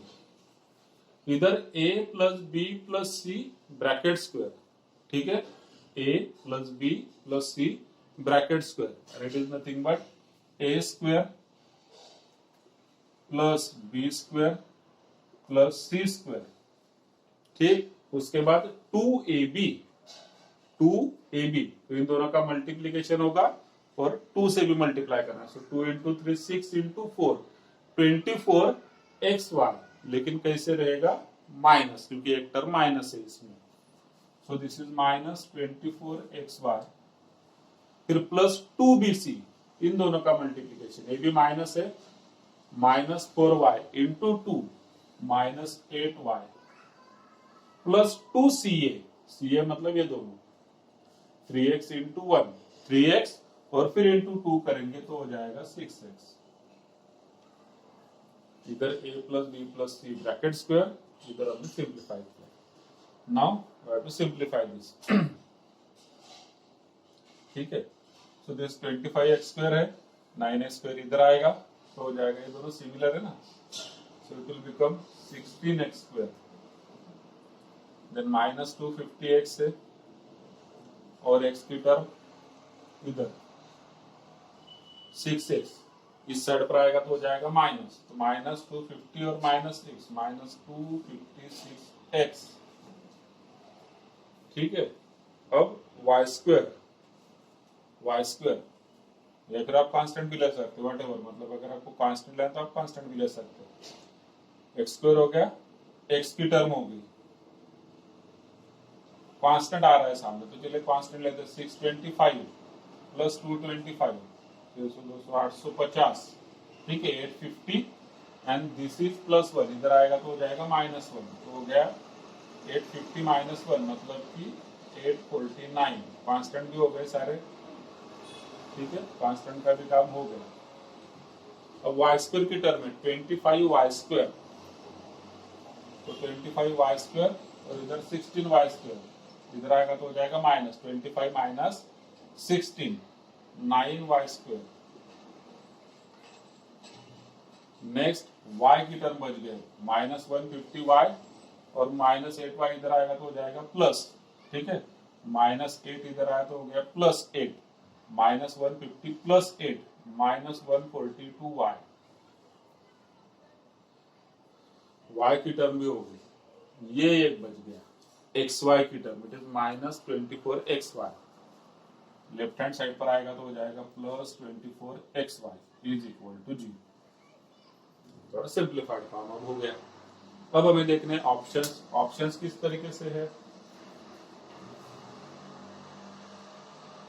इधर a plus b plus c bracket square, ठीक है, a plus b plus c bracket square, it is nothing but a square plus B square plus c square, ठीक। उसके बाद 2ab, तो इन दोनों का मल्टीप्लीकेशन होगा और 2 से भी मल्टीप्लाई करना है, सो 2 इंटू 3 6 इंटू 4 24xy, लेकिन कैसे रहेगा माइनस, क्योंकि एक टर्म माइनस है इसमें, सो दिस इज माइनस 24xy, फिर प्लस 2bc, इन दोनों का मल्टीप्लीकेशन, ये भी माइनस है, minus 4y into 2 minus 8y plus 2ca, ca मतलब ये दोनों 3x इंटू 1 3x और फिर इंटू 2 करेंगे तो हो जाएगा 6x, इधर a plus b plus c bracket square, इधर हमने सिंप्लीफाई किया, now we have to simplify this, ठीक है, सो दिस 25x स्क्वायर है, 9x स्क्वायर इधर आएगा तो हो जाएगा, ये दोनों सिमिलर है ना, so it will become 16x square, then minus 250x है और x की टर्म इधर 6x इस साइड पर आएगा तो हो जाएगा माइनस, तो माइनस 250 और माइनस 6 माइनस 256x, ठीक है। अब y स्क्वायर या फिर आप कांस्टेंट भी ले सकते हो, व्हाटएवर, मतलब अगर आपको कांस्टेंट लेना तो आप कांस्टेंट भी ले सकते हो, x स्क्वायर हो गया, x की टर्म होगी, कांस्टेंट आ रहा है सामने तो चलिए कांस्टेंट लेते हैं, 625 प्लस 225 850, ठीक है, 850 एंड दिस इज प्लस 1, इधर आएगा तो हो जाएगा माइनस 1, तो हो गया 850 माइनस 1 मतलब कि 849, कांस्टेंट भी हो गए सारे, ठीक है, कांस्टेंट का भी काम हो गया। अब वाई स्क्वायर की टर्म में 25 वाई स्क्वायर, तो 25 वाई स्क्वायर और इधर 16 वाई स्क्वायर, इधर आएगा तो हो जाएगा minus 25 minus 16 9 y square, next y की टर्म बच गए माइनस 150y और माइनस 8y इधर आएगा तो हो जाएगा प्लस, ठीक है, माइनस 8 इधर आया तो हो गया plus 8, minus 150 plus 8 minus 142y, y की टर्म भी हो गई, ये एक बच गया, xy की term it is minus 24xy, left hand side पर आएगा तो हो जाएगा plus 24xy is equal to जी, थोड़ा सिंप्लीफाइड फॉर्म अब हो गया। अब हमें देखने ऑप्शंस किस तरीके से है,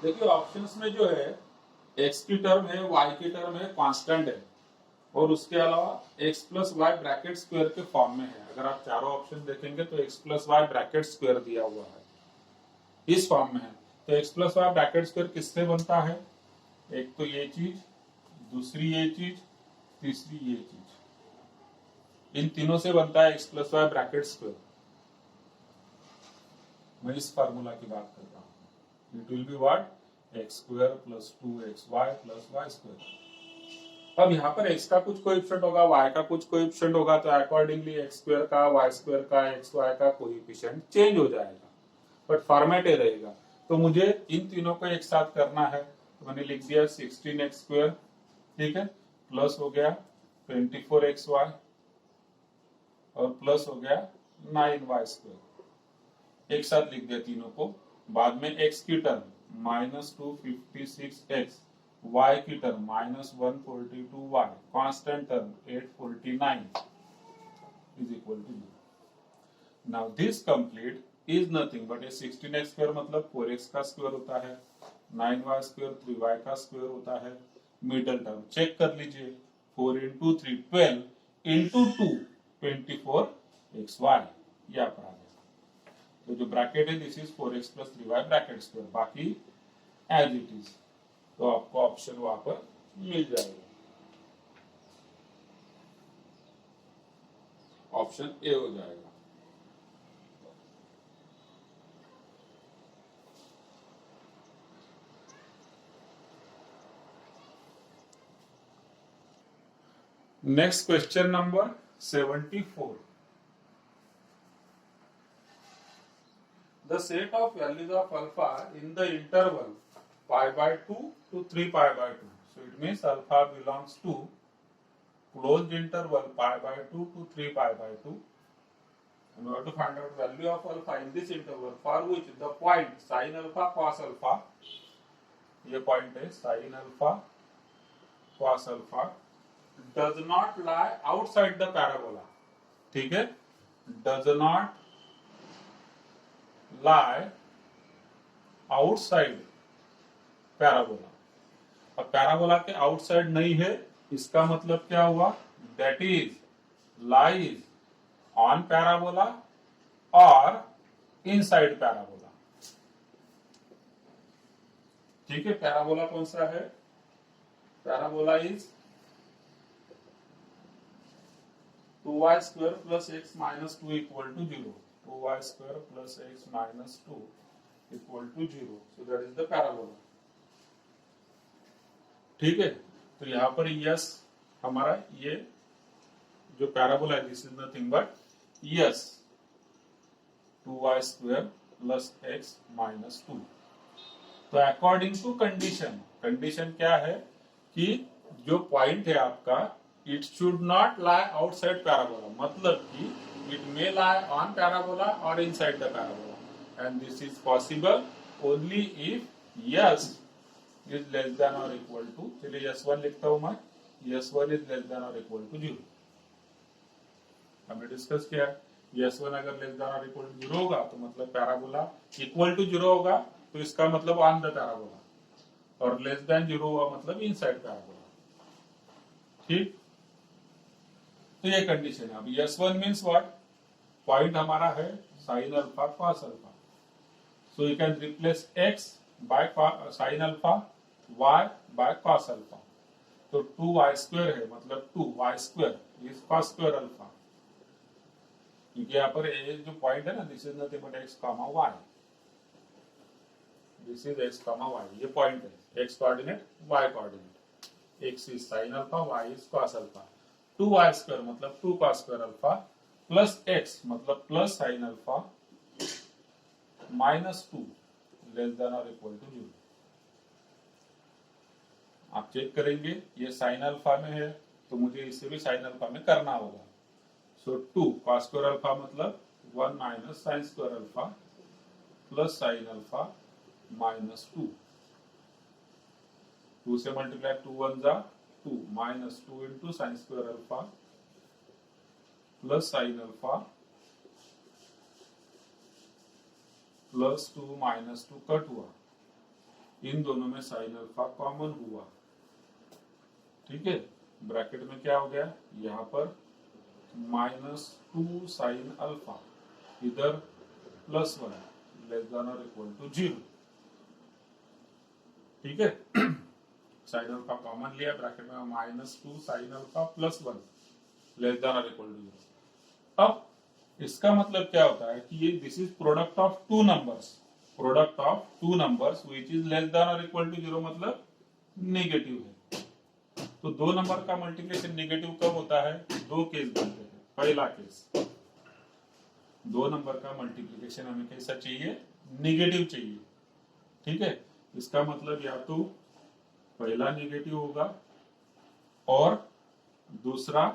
देखिए ऑप्शंस में जो है x की टर्म है, y की टर्म है, कांस्टेंट है, और उसके अलावा x plus y bracket square के फॉर्म में है। अगर आप चारों ऑप्शन देखेंगे तो x plus y bracket square दिया हुआ है, इस फॉर्म में है, तो x plus y bracket square किससे बनता है, एक तो ये चीज, दूसरी ये चीज, तीसरी ये चीज, इन तीनों से बनता है x plus y bracket square. मैं इस फार्मूला की बात कर रहा हूं, it will be what x square plus 2xy plus y square. अब यहाँ पर x का कुछ कोएफिशिएंट होगा, y का कुछ कोएफिशिएंट होगा, तो अकॉर्डिंगली x स्क्वायर का, y स्क्वायर का, xy का कोएफिशिएंट चेंज हो जाएगा, बट फॉर्मेट ही रहेगा। तो मुझे इन तीनों को एक साथ करना है, तो मैंने लिख दिया 16x स्क्वायर, ठीक है, प्लस हो गया 24xy और प्लस हो गया 9y स्क्वायर, एक साथ लिख दिया तीनों को। बाद में x की टर्म माइनस 256x, y की term minus 142y, constant term 849 is equal to 0। Now this complete is nothing but a 16x square मतलब 4x का स्क्वायर होता है, 9y स्क्वायर 3y का स्क्वायर होता है, मिडल टर्म चेक कर लीजिए, 4 इंटू 3 12 इंटू 2 24xy, यहाँ पर आ गया। तो जो ब्रैकेट है this is 4x plus 3y bracket square, बाकी एज इट इज। तो आपको ऑप्शन वहां पर मिल जाएगा, ऑप्शन ए हो जाएगा। Next question number 74. The set of values of alpha in the interval pi by 2 to 3 pi by 2. So it means alpha belongs to closed interval pi by 2 to 3 pi by 2. And we have to find out value of alpha in this interval for which the point sin alpha cos alpha, ये point है sin alpha cos alpha does not lie outside the parabola. ठीक है, does not lie outside parabola। अब पैराबोला के आउटसाइड नहीं है, इसका मतलब क्या हुआ, that is lies on parabola और इनसाइड पैराबोला। ठीक है, पैराबोला कौन सा है, parabola is 2y square plus x minus 2 equal to 0. 2y square plus x minus 2 equal to 0. So that is the parabola. ठीक है, तो यहाँ पर यस हमारा ये जो पैराबोला है this is nothing but yes 2y square plus x minus 2। तो अकॉर्डिंग टू कंडीशन, कंडीशन क्या है कि जो पॉइंट है आपका it should not lie outside parabola, मतलब कि it may lie on parabola or inside the parabola, and this is possible only if yes is less than or equal to, चलिए s1 लिखता हूं मैं, s1 is less than or equal to 0। हमने डिस्कस किया s1 अगर लेस देन और इक्वल टू 0 होगा तो मतलब पैराबोला इक्वल टू 0 होगा, तो इसका मतलब ऑन द पैराबोला, और लेस देन 0 हुआ मतलब इनसाइड पैराबोला। ठीक, तो ये कंडीशन है। अब S1 मीन्स व्हाट, पॉइंट हमारा है sine alpha cos alpha, so you can replace x by sine alpha, y by cos alpha. तो 2y स्क्वायर है मतलब 2y square is cos square alpha, क्योंकि यहाँ पर ये जो पॉइंट है ना this is nothing but x comma y, this is x comma y, ये पॉइंट है x coordinate y coordinate, x is sine alpha y is cos alpha. 2y square मतलब 2 cos square alpha plus x मतलब plus sine alpha minus 2 less than और इक्वल टू 0। आप चेक करेंगे ये साइन अल्फा में है तो मुझे इसे भी साइन अल्फा में करना होगा। सो 2 cos स्क्वायर अल्फा मतलब 1 minus sine square alpha plus sine alpha minus 2, 2 से मल्टीप्लाई 2 1 जा 2 minus 2 into sin square alpha plus sin alpha plus 2 minus 2 cut हुआ, इन दोनों में sin alpha कॉमन हुआ। ठीक है, ब्रैकेट में क्या हो गया, यहाँ पर माइनस 2 sin alpha, इधर प्लस 1 लेस देन और इक्वल टू 0। ठीक है, साइन अल्फा कॉमन लिया, ब्रैकेट में minus 2 sine alpha plus 1 less than और इक्वल टू 0। अब इसका मतलब क्या होता है कि ये this is product of two numbers, product of two numbers which is less than और इक्वल टू 0 मतलब नेगेटिव है। तो दो नंबर का मल्टीप्लिकेशन नेगेटिव कब होता है, दो केस बनते हैं। पहला केस, दो नंबर का मल्टीप्लिकेशन हमें कैसा चाहिए, नेगेटिव चाहिए। ठीक है, इसका मतलब या तो पहला नेगेटिव होगा और दूसरा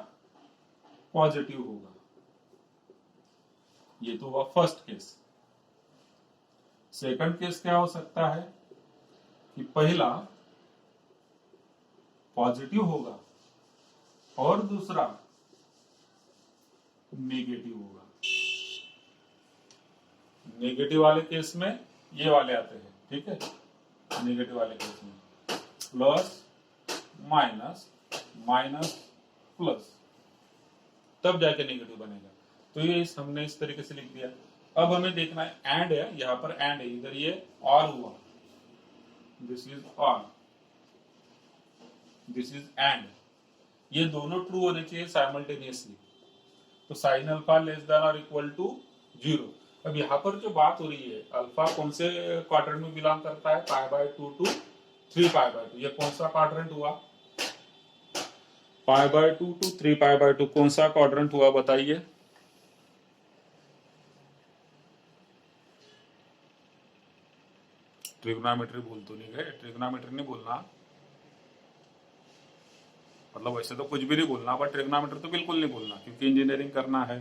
पॉजिटिव होगा, ये तो हुआ फर्स्ट केस। सेकंड केस क्या हो सकता है कि पहला पॉजिटिव होगा और दूसरा नेगेटिव होगा। नेगेटिव वाले केस में ये वाले आते हैं। ठीक है, नेगेटिव वाले केस में प्लस माइनस माइनस प्लस, तब जाके नेगेटिव बनेगा। तो ये हमने इस तरीके से लिख दिया। अब हमें देखना है एंड है, यहाँ पर एंड है, इधर ये और हुआ, दिस इज और, दिस इज एंड, ये दोनों ट्रू होने चाहिए साइमल्टेनियसली। तो साइन अल्फा लेस देन और इक्वल टू 0। अब यहाँ पर जो बात हो रही है, अल्फा कौन से क्वाड्रेंट में बिलोंग करता है, π/2 टू 3π/2। ये कौन सा क्वाड्रेंट हुआ, π/2 टू 3π/2 कौन सा क्वाड्रेंट हुआ बताइए। ट्रिग्नोमेट्री बोल तो नहीं गए, ट्रिग्नोमेट्री नहीं बोलना, मतलब वैसे तो कुछ भी नहीं बोलना, बट ट्रिग्नोमेट्री तो बिल्कुल नहीं बोलना क्योंकि इंजीनियरिंग करना है।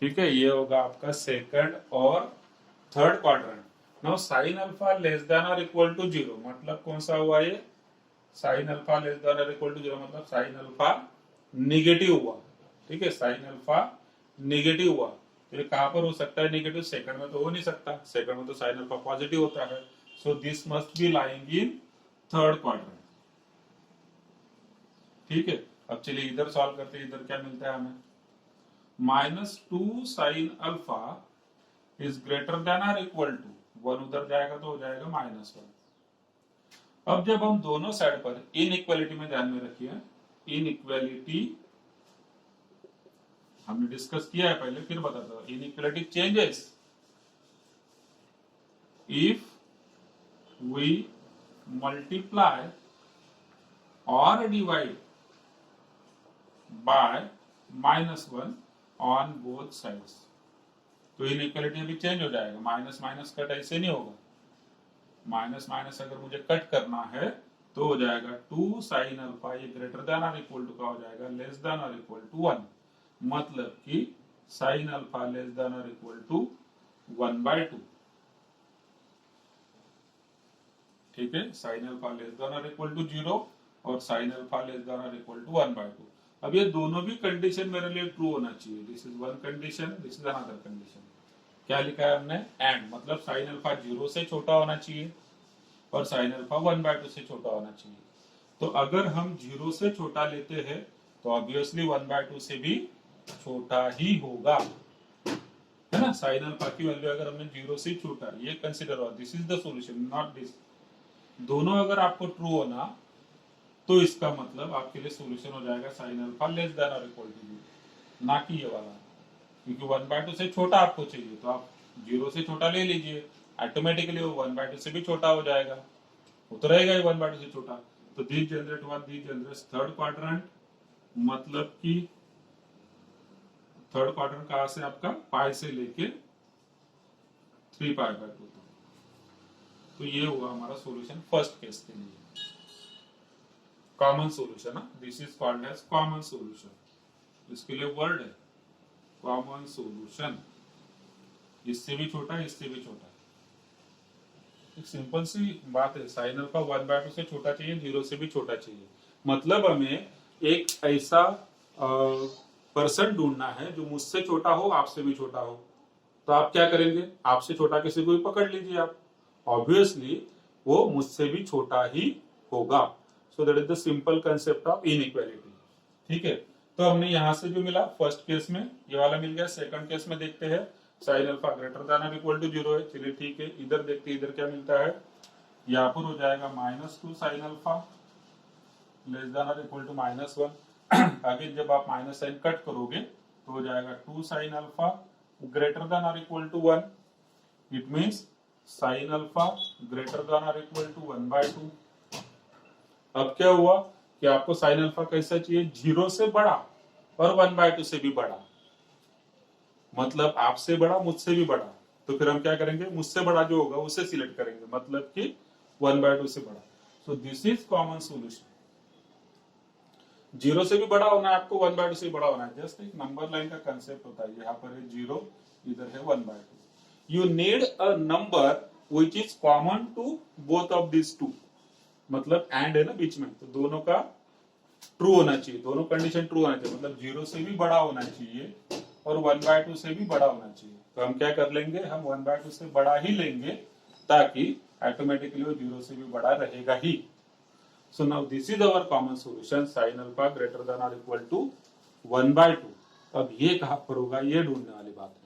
ठीक है, ये होगा आपका सेकंड और third quadrant. Now sine alpha less than और इक्वल टू 0 मतलब कौन सा हुआ ये, साइन अल्फा लेस देन और इक्वल टू 0 मतलब साइन अल्फा निगेटिव हुआ। ठीक है, साइन अल्फा निगेटिव हुआ, तो ये कहां पर हो सकता है निगेटिव, सेकंड में तो हो नहीं सकता, सेकंड में तो साइन अल्फा पॉजिटिव होता है। So this must be lying in third quadrant. ठीक है, अब चलिए इधर सॉल्व करते हैं, इधर क्या मिलता है हमें, -2 sine alpha is greater than और इक्वल टू 1, उधर जाएगा तो हो जाएगा -1। अब जब हम दोनों साइड पर इनइक्वालिटी में ध्यान में रखिए, इनइक्वालिटी हमने डिस्कस किया है पहले, फिर बताता हूं, inequality changes if we multiply और divide by -1 on both sides. तो इनइक्वालिटी अभी चेंज हो जाएगा, माइनस माइनस कट ऐसे नहीं होगा, माइनस माइनस अगर मुझे कट करना है तो हो जाएगा 2 साइन अल्फा, ये ग्रेटर देन और इक्वल टू का हो जाएगा लेस देन और इक्वल टू 1, मतलब कि साइन अल्फा लेस देन और इक्वल टू 1/2। ठीक है, साइन अल्फा लेस देन और इक्वल टू 0 और साइन अल्फा लेस देन और इक्वल टू 1/2। अब ये दोनों भी कंडीशन मेरे लिए ट्रू होना चाहिए, this is one condition, this is another condition. क्या लिखा है हमने, एंड, मतलब साइन अल्फा 0 से छोटा होना चाहिए और साइन अल्फा 1/2 से छोटा होना चाहिए। तो अगर हम 0 से छोटा लेते हैं तो ऑब्वियसली 1/2 से भी छोटा ही होगा, है ना। साइन अल्फा की वैल्यू अगर हमने 0 से छोटा, ये कंसिडर हुआ, this is the solution, not this. दोनों अगर आपको ट्रू होना तो इसका मतलब आपके लिए सॉल्यूशन हो जाएगा साइन अल्फा लेस देन और इक्वल टू 0, ना कि ये वाला, क्योंकि 1/2 से छोटा आपको चाहिए तो आप 0 से छोटा ले लीजिए, ऑटोमेटिकली वो 1/2 से भी छोटा हो जाएगा, वो तो रहेगा ही 1/2 से छोटा। तो दिस जनरेट हुआ, दिस जनरेट्स थर्ड क्वाड्रेंट, मतलब कि थर्ड क्वाड्रेंट कहां से आपका, पाई से लेके 3π/2 तक। तो ये हुआ हमारा सॉल्यूशन फर्स्ट केस के लिए, common solution. This is called as common solution, इसके लिए वर्ड है कॉमन सॉल्यूशन, इससे भी छोटा, इससे भी छोटा। एक सिंपल सी बात है, साइन अल्फा 1/2 से छोटा चाहिए, 0 से भी छोटा चाहिए, मतलब हमें एक ऐसा पर्सन ढूंढना है जो मुझसे छोटा हो, आपसे भी छोटा हो। तो आप क्या करेंगे, आपसे छोटा किसी को भी पकड़ लीजिए आप, ऑब्वियसली वो मुझसे भी छोटा ही होगा। सो that is the simple concept of inequality. ठीक है, तो हमने यहां से जो मिला फर्स्ट केस में ये वाला मिल गया, सेकंड केस में देखते हैं साइन अल्फा ग्रेटर देन और इक्वल टू 0 है, चलिए ठीक है, इधर देखते हैं इधर क्या मिलता है, यहाँ पर हो जाएगा -2 साइन अल्फा लेस देन और इक्वल टू -1। आगे जब आप माइनस साइन कट करोगे तो हो जाएगा 2 साइन अल्फा ग्रेटर देन और equal to 1, it means sine alpha greater than और इक्वल टू 1/2। अब क्या हुआ कि आपको साइन अल्फा कैसा चाहिए, 0 से बड़ा और 1/2 से भी बड़ा, मतलब आपसे बड़ा मुझसे भी बड़ा। तो फिर हम क्या करेंगे, मुझसे बड़ा जो होगा उसे सिलेक्ट करेंगे, मतलब कि 1/2 से बड़ा। सो दिस इज कॉमन सॉल्यूशन। 0 से भी बड़ा होना है आपको, 1/2 से बड़ा होना है, जस्ट एक नंबर लाइन का कंसेप्ट होता है, यहाँ पर है 0, इधर है 1/2। You need a number which is common to both of this two, मतलब एंड है ना बीच में, तो दोनों का ट्रू होना चाहिए, दोनों कंडीशन ट्रू होना चाहिए, मतलब 0 से भी बड़ा होना चाहिए और 1/2 से भी बड़ा होना चाहिए। तो हम क्या कर लेंगे, हम 1/2 से बड़ा ही लेंगे ताकि ऑटोमेटिकली वो 0 से भी बड़ा रहेगा ही। So now this is our common solution, sin alpha greater than और इक्वल टू 1/2। अब ये कहाँ पर होगा, ये ढूंढने वाली बात है।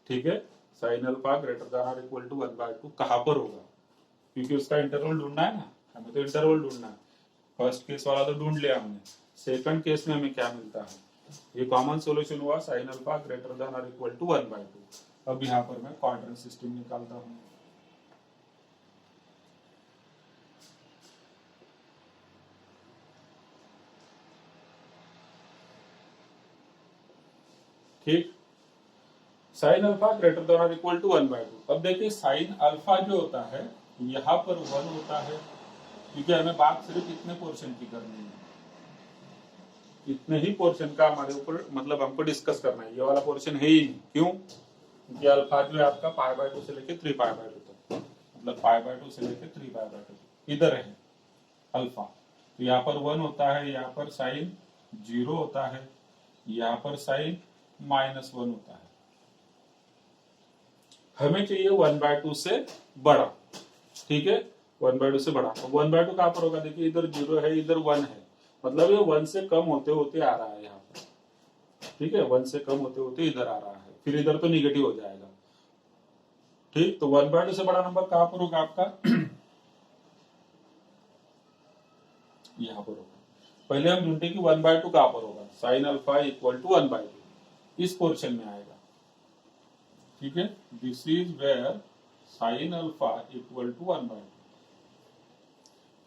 ठीक है, sin अल्फा ग्रेटर देन और इक्वल टू 1/2 कहाँ पर होगा, क्योंकि उसका इंटरवल ढूंढना है ना, हमें तो इंटरवल ढूंढना है। फर्स्ट केस वाला तो ढूंढ लिया हमने, सेकंड केस में हमें क्या मिलता है, ये कॉमन सॉल्यूशन हुआ sin अल्फा ग्रेटर देन और इक्वल टू 1/2। अब यहाँ पर मैं क्वाड्रेंट सिस्टम निकालता हूँ। ठीक, साइन अल्फा ग्रेटर देन और इक्वल टू 1/2। अब देखिए साइन अल्फा जो होता है यहाँ पर 1 होता है, क्योंकि हमें बात सिर्फ इतने पोर्शन की करनी है, इतने ही पोर्शन का हमारे ऊपर मतलब हमको डिस्कस करना है। ये वाला पोर्शन है ही नहीं, क्यों, क्योंकि अल्फा जो है आपका π/2 से लेके 3π/2 तक, मतलब π/2 से लेके 3π/2 इधर है अल्फा। तो यहाँ पर 1 होता है, यहाँ पर साइन 0 होता है, यहाँ पर साइन -1 होता है। हमें चाहिए 1/2 से बड़ा, ठीक है, 1/2 से बड़ा। तो 1/2 कहाँ पर होगा, देखिए इधर 0 है, इधर 1 है, मतलब ये 1 से कम होते होते आ रहा है यहाँ पर। ठीक है, 1 से कम होते होते इधर आ रहा है, फिर इधर तो निगेटिव हो जाएगा। ठीक, तो 1/2 से बड़ा नंबर कहाँ पर होगा आपका यहाँ पर होगा। पहले हम ढूंढते कि 1/2 कहाँ पर होगा, साइन अल्फा इक्वल टू 1/2 इस पोर्शन में आएगा। ठीक है, this is where sine alpha equal to 1/2।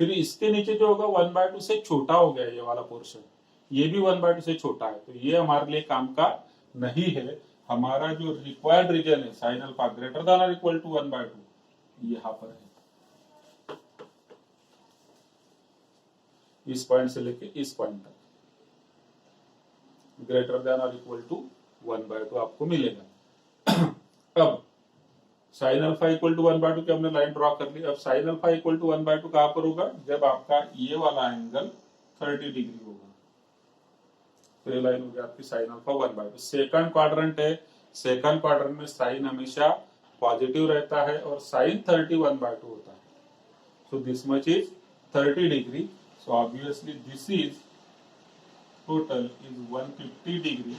फिर इसके नीचे जो होगा 1/2 से छोटा हो गया ये वाला पोर्शन, ये भी 1/2 से छोटा है, तो ये हमारे लिए काम का नहीं है। हमारा जो रिक्वायर्ड रीजन है साइन अल्फा ग्रेटर देन और इक्वल टू 1/2 यहाँ पर है, इस पॉइंट से लेके इस पॉइंट तक ग्रेटर देन और इक्वल टू 1/2 आपको मिलेगा। अब साइन अल्फा इक्वल टू 1/2 की हमने लाइन ड्रॉ कर ली। अब साइन अल्फा इक्वल टू 1/2 कहाँ पर होगा, जब आपका ये वाला एंगल 30 डिग्री होगा। तो ये लाइन हो गया आपकी साइन अल्फा 1/2। सेकंड क्वाड्रेंट है, सेकंड क्वाड्रेंट में साइन हमेशा पॉजिटिव रहता है और साइन 31/2 होता है। So this much is 30 degree. So obviously this is total is 150 degree.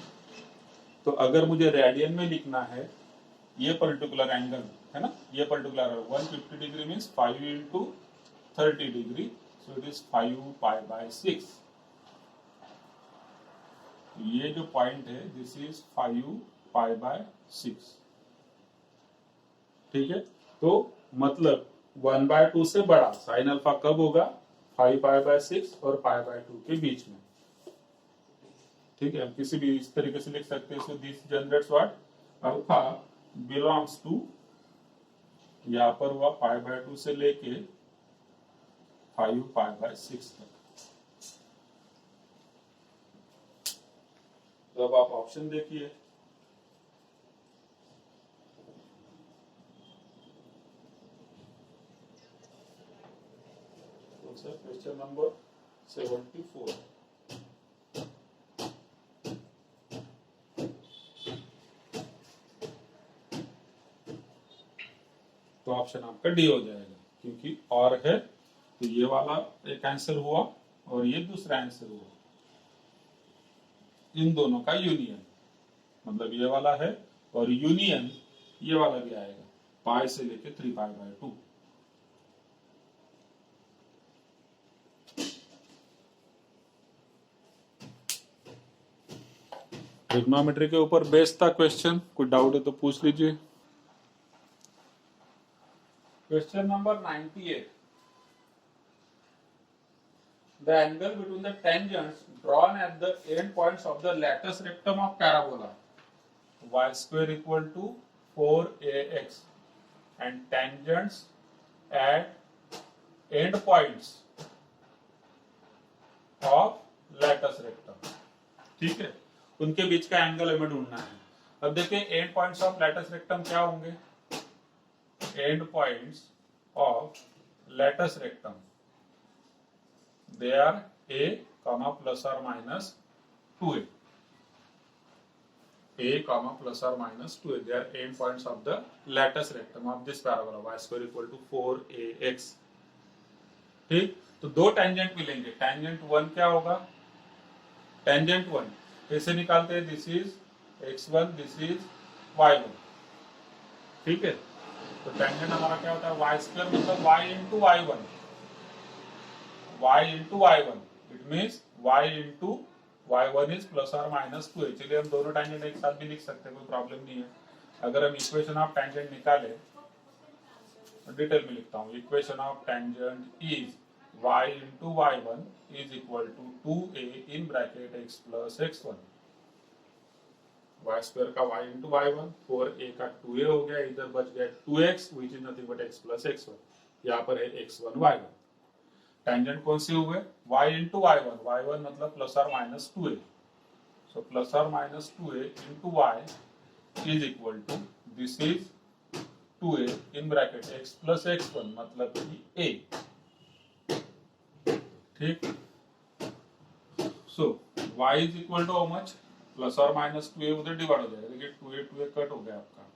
तो अगर मुझे रेडियन में लिखना है ये पर्टिकुलर एंगल है ना, ये particular 150 degree means 5 into 30 degree, so it is 5π/6। ये जो पॉइंट है दिस इज 5π/6। ठीक है, तो मतलब 1/2 से बड़ा साइन अल्फा कब होगा, 5π/6 और π/2 के बीच में। ठीक है, हम किसी भी इस तरीके से लिख सकते हैं। So this generates what, alpha belongs to, यहाँ पर हुआ π/2 से लेके 5π/6 तक। तो अब आप ऑप्शन देखिए, क्वेश्चन नंबर 74। तो ऑप्शन आपका डी हो जाएगा, क्योंकि और है तो ये वाला एक आंसर हुआ और ये दूसरा आंसर हुआ, इन दोनों का यूनियन, मतलब ये वाला है और यूनियन ये वाला भी आएगा, पाई से लेके 3π/2। ट्रिग्नोमेट्री के ऊपर बेस्ड था क्वेश्चन, कोई डाउट है तो पूछ लीजिए। Question number 98। The angle between the tangents drawn at the end points of the latus rectum of parabola y square equal to 4ax and tangents at end points of latus rectum। ठीक है, उनके बीच का एंगल हमें ढूंढना है। अब देखिए and points of latus rectum क्या होंगे, and points of latus rectum they are a comma plus or minus 2a, a comma plus or minus 2a, they are end points of the latus rectum of this parabola y square equal to 4ax। ठीक, तो दो टेंजेंट मिलेंगे। टेंजेंट वन क्या होगा, टेंजेंट वन कैसे निकालते हैं, this is x1, this is y1, ठीक है। तो टेंजेंट हमारा क्या होता है, वाई स्क्वायर मतलब y into y one, y into y one, it means y into y one is plus और माइनस 2। चलिए हम दोनों टेंजेंट एक साथ भी लिख सकते हैं, कोई प्रॉब्लम नहीं है। अगर हम इक्वेशन ऑफ टेंजेंट निकाले, डिटेल में लिखता हूँ, equation of tangent is y into y one is equal to 2a in bracket x plus x1। Y square का y into y one, 4a का 2a हो गया, इधर बच गया 2x which is nothing but x plus x1। यहाँ पर है x1 y1। टेंजेंट कौन सी हुए, y इंटू वाई वन मतलब प्लस और माइनस 2a। सो प्लस और minus 2a into y is equal to this is 2a in bracket x plus x1 मतलब कि a, ठीक। So y is equal to how much, plus और माइनस 2a उधर डिवाइड हो जाएगा, देखिए 2a कट हो गया आपका,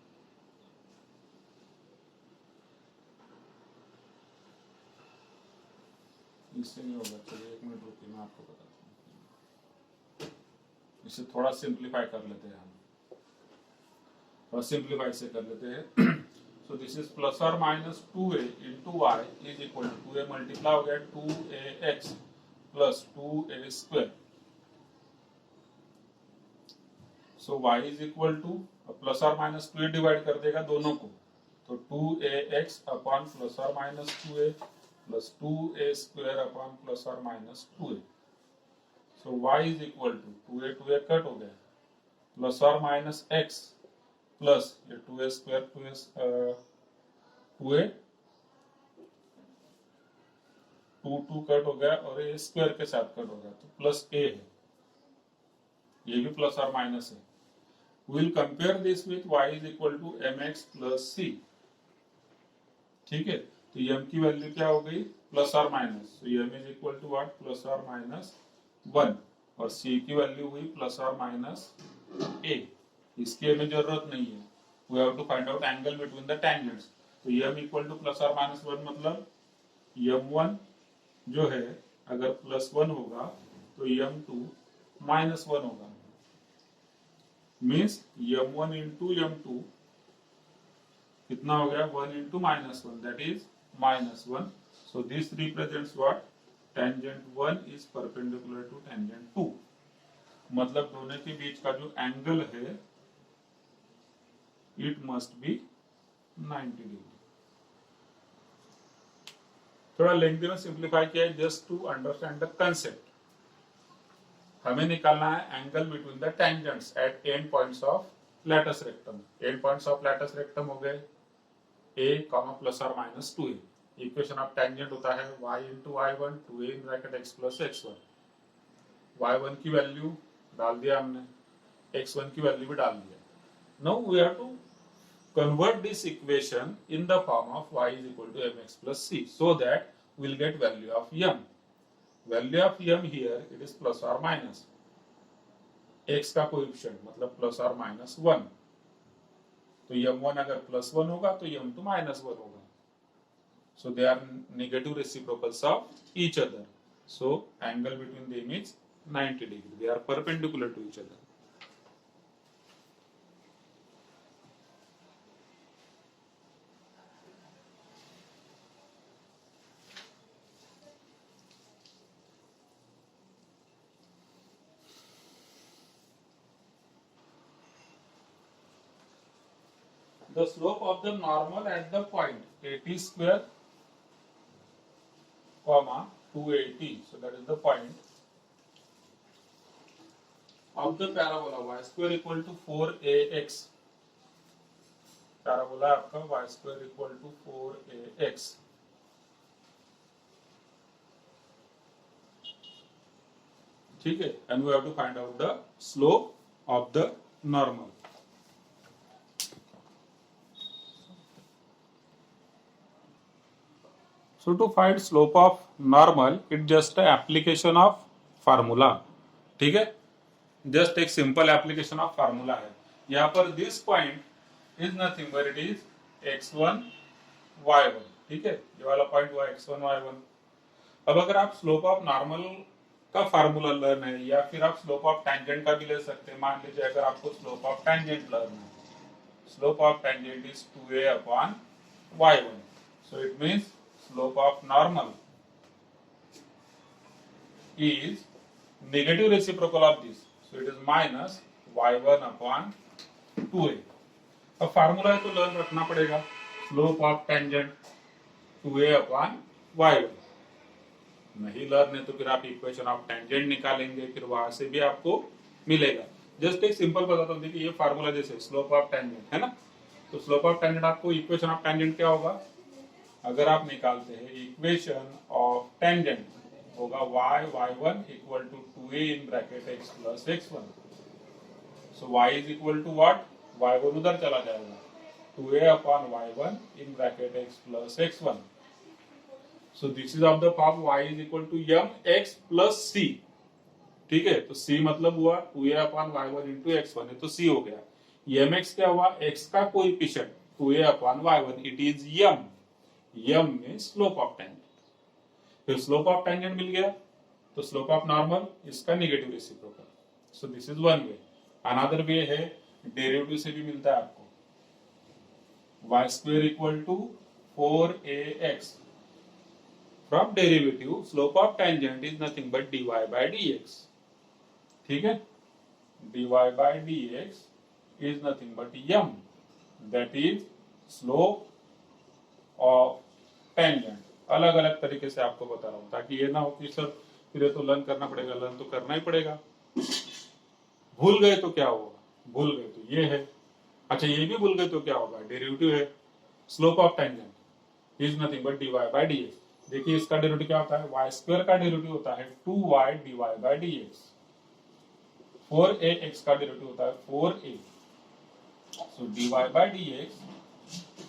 इससे नहीं होगा। चलिए एक मिनट रुकिए, मैं आपको बताता हूँ। इसे थोड़ा सिंप्लीफाई कर लेते हैं हम, थोड़ा सिंप्लीफाई से कर लेते हैं। सो दिस इज प्लस और minus 2a into Y is equal to 2a multiply हो गया 2ax plus 2a square. So y is equal to plus और माइनस 2a डिवाइड कर देगा दोनों को, तो 2ax अपॉन प्लस और minus 2a plus 2a square upon plus और minus 2a। So y is equal to 2a cut हो गया, प्लस और माइनस x प्लस ये 2a स्क्वायर 2a 2 कट हो गया और ये स्क्वायर के साथ कट हो गया, तो प्लस a है, ये भी प्लस और माइनस है। We'll compare this with y is equal to mx plus c, ठीक है। तो m की वैल्यू क्या हो गई, प्लस और माइनस, तो m is equal to what, plus और माइनस 1, और c की वैल्यू हुई प्लस और माइनस a। इसकी हमें जरूरत नहीं है, we have to find out angle between the tangents। तो m इक्वल टू प्लस और माइनस 1 मतलब m1 जो है अगर प्लस 1 होगा तो m2 माइनस 1 होगा, मीन्स m1 इंटू m2 कितना हो गया, 1 into minus 1 that is minus 1। So this represents what, tangent 1 is perpendicular to tangent 2, मतलब दोनों के बीच का जो एंगल है इट मस्ट बी 90 डिग्री। थोड़ा लेंथी में सिंप्लीफाई किया है just to understand the concept. हमें निकालना है angle between the tangents at end points of latus rectum. End points of latus rectum हो गए a कॉमा प्लस और minus 2a। Equation of tangent होता है y into y one 2a in bracket x plus x1। y1 की वैल्यू डाल दिया हमने, x1 की वैल्यू भी डाल दिया। Now we have to convert this equation in the form of y is equal to mx plus c so that we'll get value of m. Value of m here it is plus or minus x का कोएफिशिएंट मतलब प्लस और माइनस 1, तो m1 अगर प्लस 1 होगा तो m2 माइनस 1 होगा। So they are negative reciprocals of each other. So angle between them is 90 degree. They are perpendicular to each other. The slope of the normal at the point 80 square comma 280, so that is the point of the parabola y square equal to 4ax। parabola आपका y square equal to 4ax, ठीक है। and we have to find out the slope of the normal। So to find slope of normal, it just a application of formula, ठीक है। जस्ट एक सिंपल एप्लीकेशन ऑफ फार्मूला है। यहाँ पर this point is nothing but it is x1 y1, ठीक है। ये वाला पॉइंट हुआ x1 y1। अब अगर आप स्लोप ऑफ नॉर्मल का फार्मूला लर्न है या फिर आप स्लोप ऑफ टेंजेंट का भी ले सकते हैं। मान लीजिए अगर आपको स्लोप ऑफ टेंजेंट लर्न है, slope of tangent is 2a upon y1, so it means slope of normal is negative reciprocal of this, so it is minus y1 upon 2a। अब फार्मूला है तो लर्न रखना पड़ेगा, slope of tangent 2a upon y1। नहीं लर्न है तो फिर आप इक्वेशन ऑफ टेंजेंट निकालेंगे, फिर वहां से भी आपको मिलेगा। जस्ट एक सिंपल बताता हूँ, देखिए ये फार्मूला जैसे स्लोप ऑफ टेंजेंट है ना, तो स्लोप ऑफ टेंजेंट आपको इक्वेशन ऑफ टेंजेंट क्या होगा, अगर आप निकालते हैं इक्वेशन ऑफ टेंजेंट होगा y1 equal to 2a in bracket x plus x1। So y is equal to what, y1 उधर चला जाएगा, 2a upon y1 in bracket x plus x1। So this is of the form y is equal to mx plus c। ठीक है, तो c मतलब हुआ 2a upon y1 into x1 है, तो c हो गया। mx क्या हुआ, x का coefficient 2a upon y1, it is m में स्लोप ऑफ टेंजेंट। फिर स्लोप ऑफ टेंजेंट मिल गया, तो स्लोप ऑफ नॉर्मल इसका negative reciprocal. So this is one way. Another way है डेरिवेटिव से भी मिलता है आपको, y square equal to 4ax। From derivative slope of tangent is nothing but dy by dx। ठीक है, dy by dx is nothing but m, that is slope of tangent. अलग अलग तरीके से आपको बता रहा हूं ताकि ये ना हो कि सर फिर ये तो लर्न करना पड़ेगा, लर्न तो करना ही पड़ेगा। भूल गए तो क्या होगा, भूल गए तो ये है, अच्छा ये भी भूल गए तो क्या होगा, डेरिवेटिव है slope of tangent is nothing but dy by dx। देखिए इसका डेरिवेटिव क्या होता है, y स्क्वायर का डेरिवेटिव होता है 2y dy by dx। 4ax का डेरिवेटिव होता है 4a, so dy by dx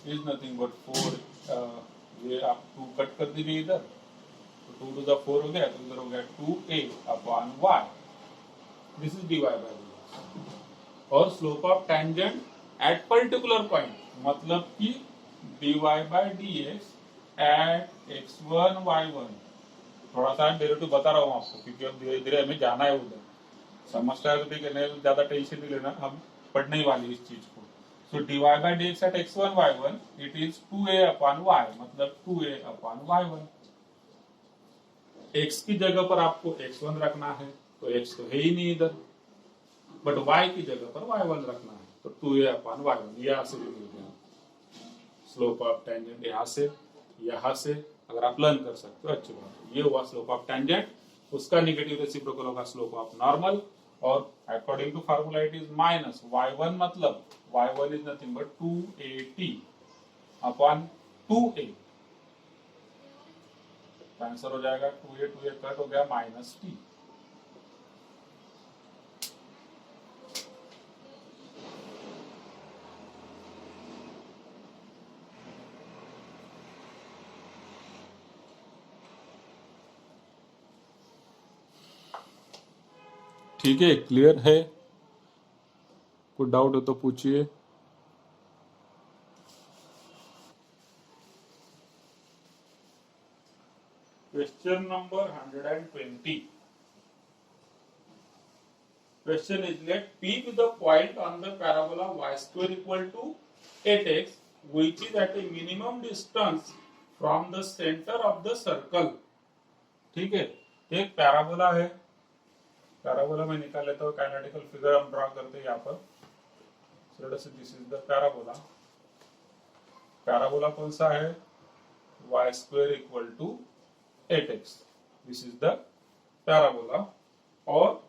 is nothing but 4, ये आप 2 कट कर दीजिए इधर, तो 2 टू द 4 हो गया, तो इधर हो गया 2a upon y। This is dy by dx। और slope of tangent at particular point, मतलब कि dy by dx eight x1 y1। थोड़ा सा डेरिवेटिव बता रहा हूँ आपको क्योंकि अब धीरे धीरे हमें जाना है उधर, समझता है तो ठीक है, ज्यादा टेंशन नहीं लेना, हम पढ़ने ही वाली इस चीज को। So dy by dx at x1 y1 it is 2a upon y, मतलब 2a upon y1। x की जगह पर आपको x1 रखना है, तो x तो है ही नहीं इधर, बट y की जगह पर y1 रखना है, तो 2a upon y1। यहाँ से भी मिल गया स्लोप ऑफ टेंजेंट, यहाँ से अगर आप लर्न कर सकते हो अच्छी बात है। ये हुआ स्लोप ऑफ टेंजेंट, उसका नेगेटिव रेसिप्रोकल होगा स्लोप ऑफ नॉर्मल, और according to formula it is minus y1, मतलब y1 is nothing but 2at upon 2a। Answer हो जाएगा 2a कट हो गया माइनस t। ठीक है, क्लियर है, कोई डाउट हो तो पूछिए। Question number 120। Question is, let P be the point on the parabola y square equal to 8x, which is at a minimum distance from the center of the circle। ठीक है, एक पैराबोला है, पैराबोला में निकाल लेता हूँ, काइनेटिकल फिगर हम ड्रॉ करते हैं यहाँ पर। This is the parabola. Parabola कौन सा है, y square equal to 8x, this is the parabola, और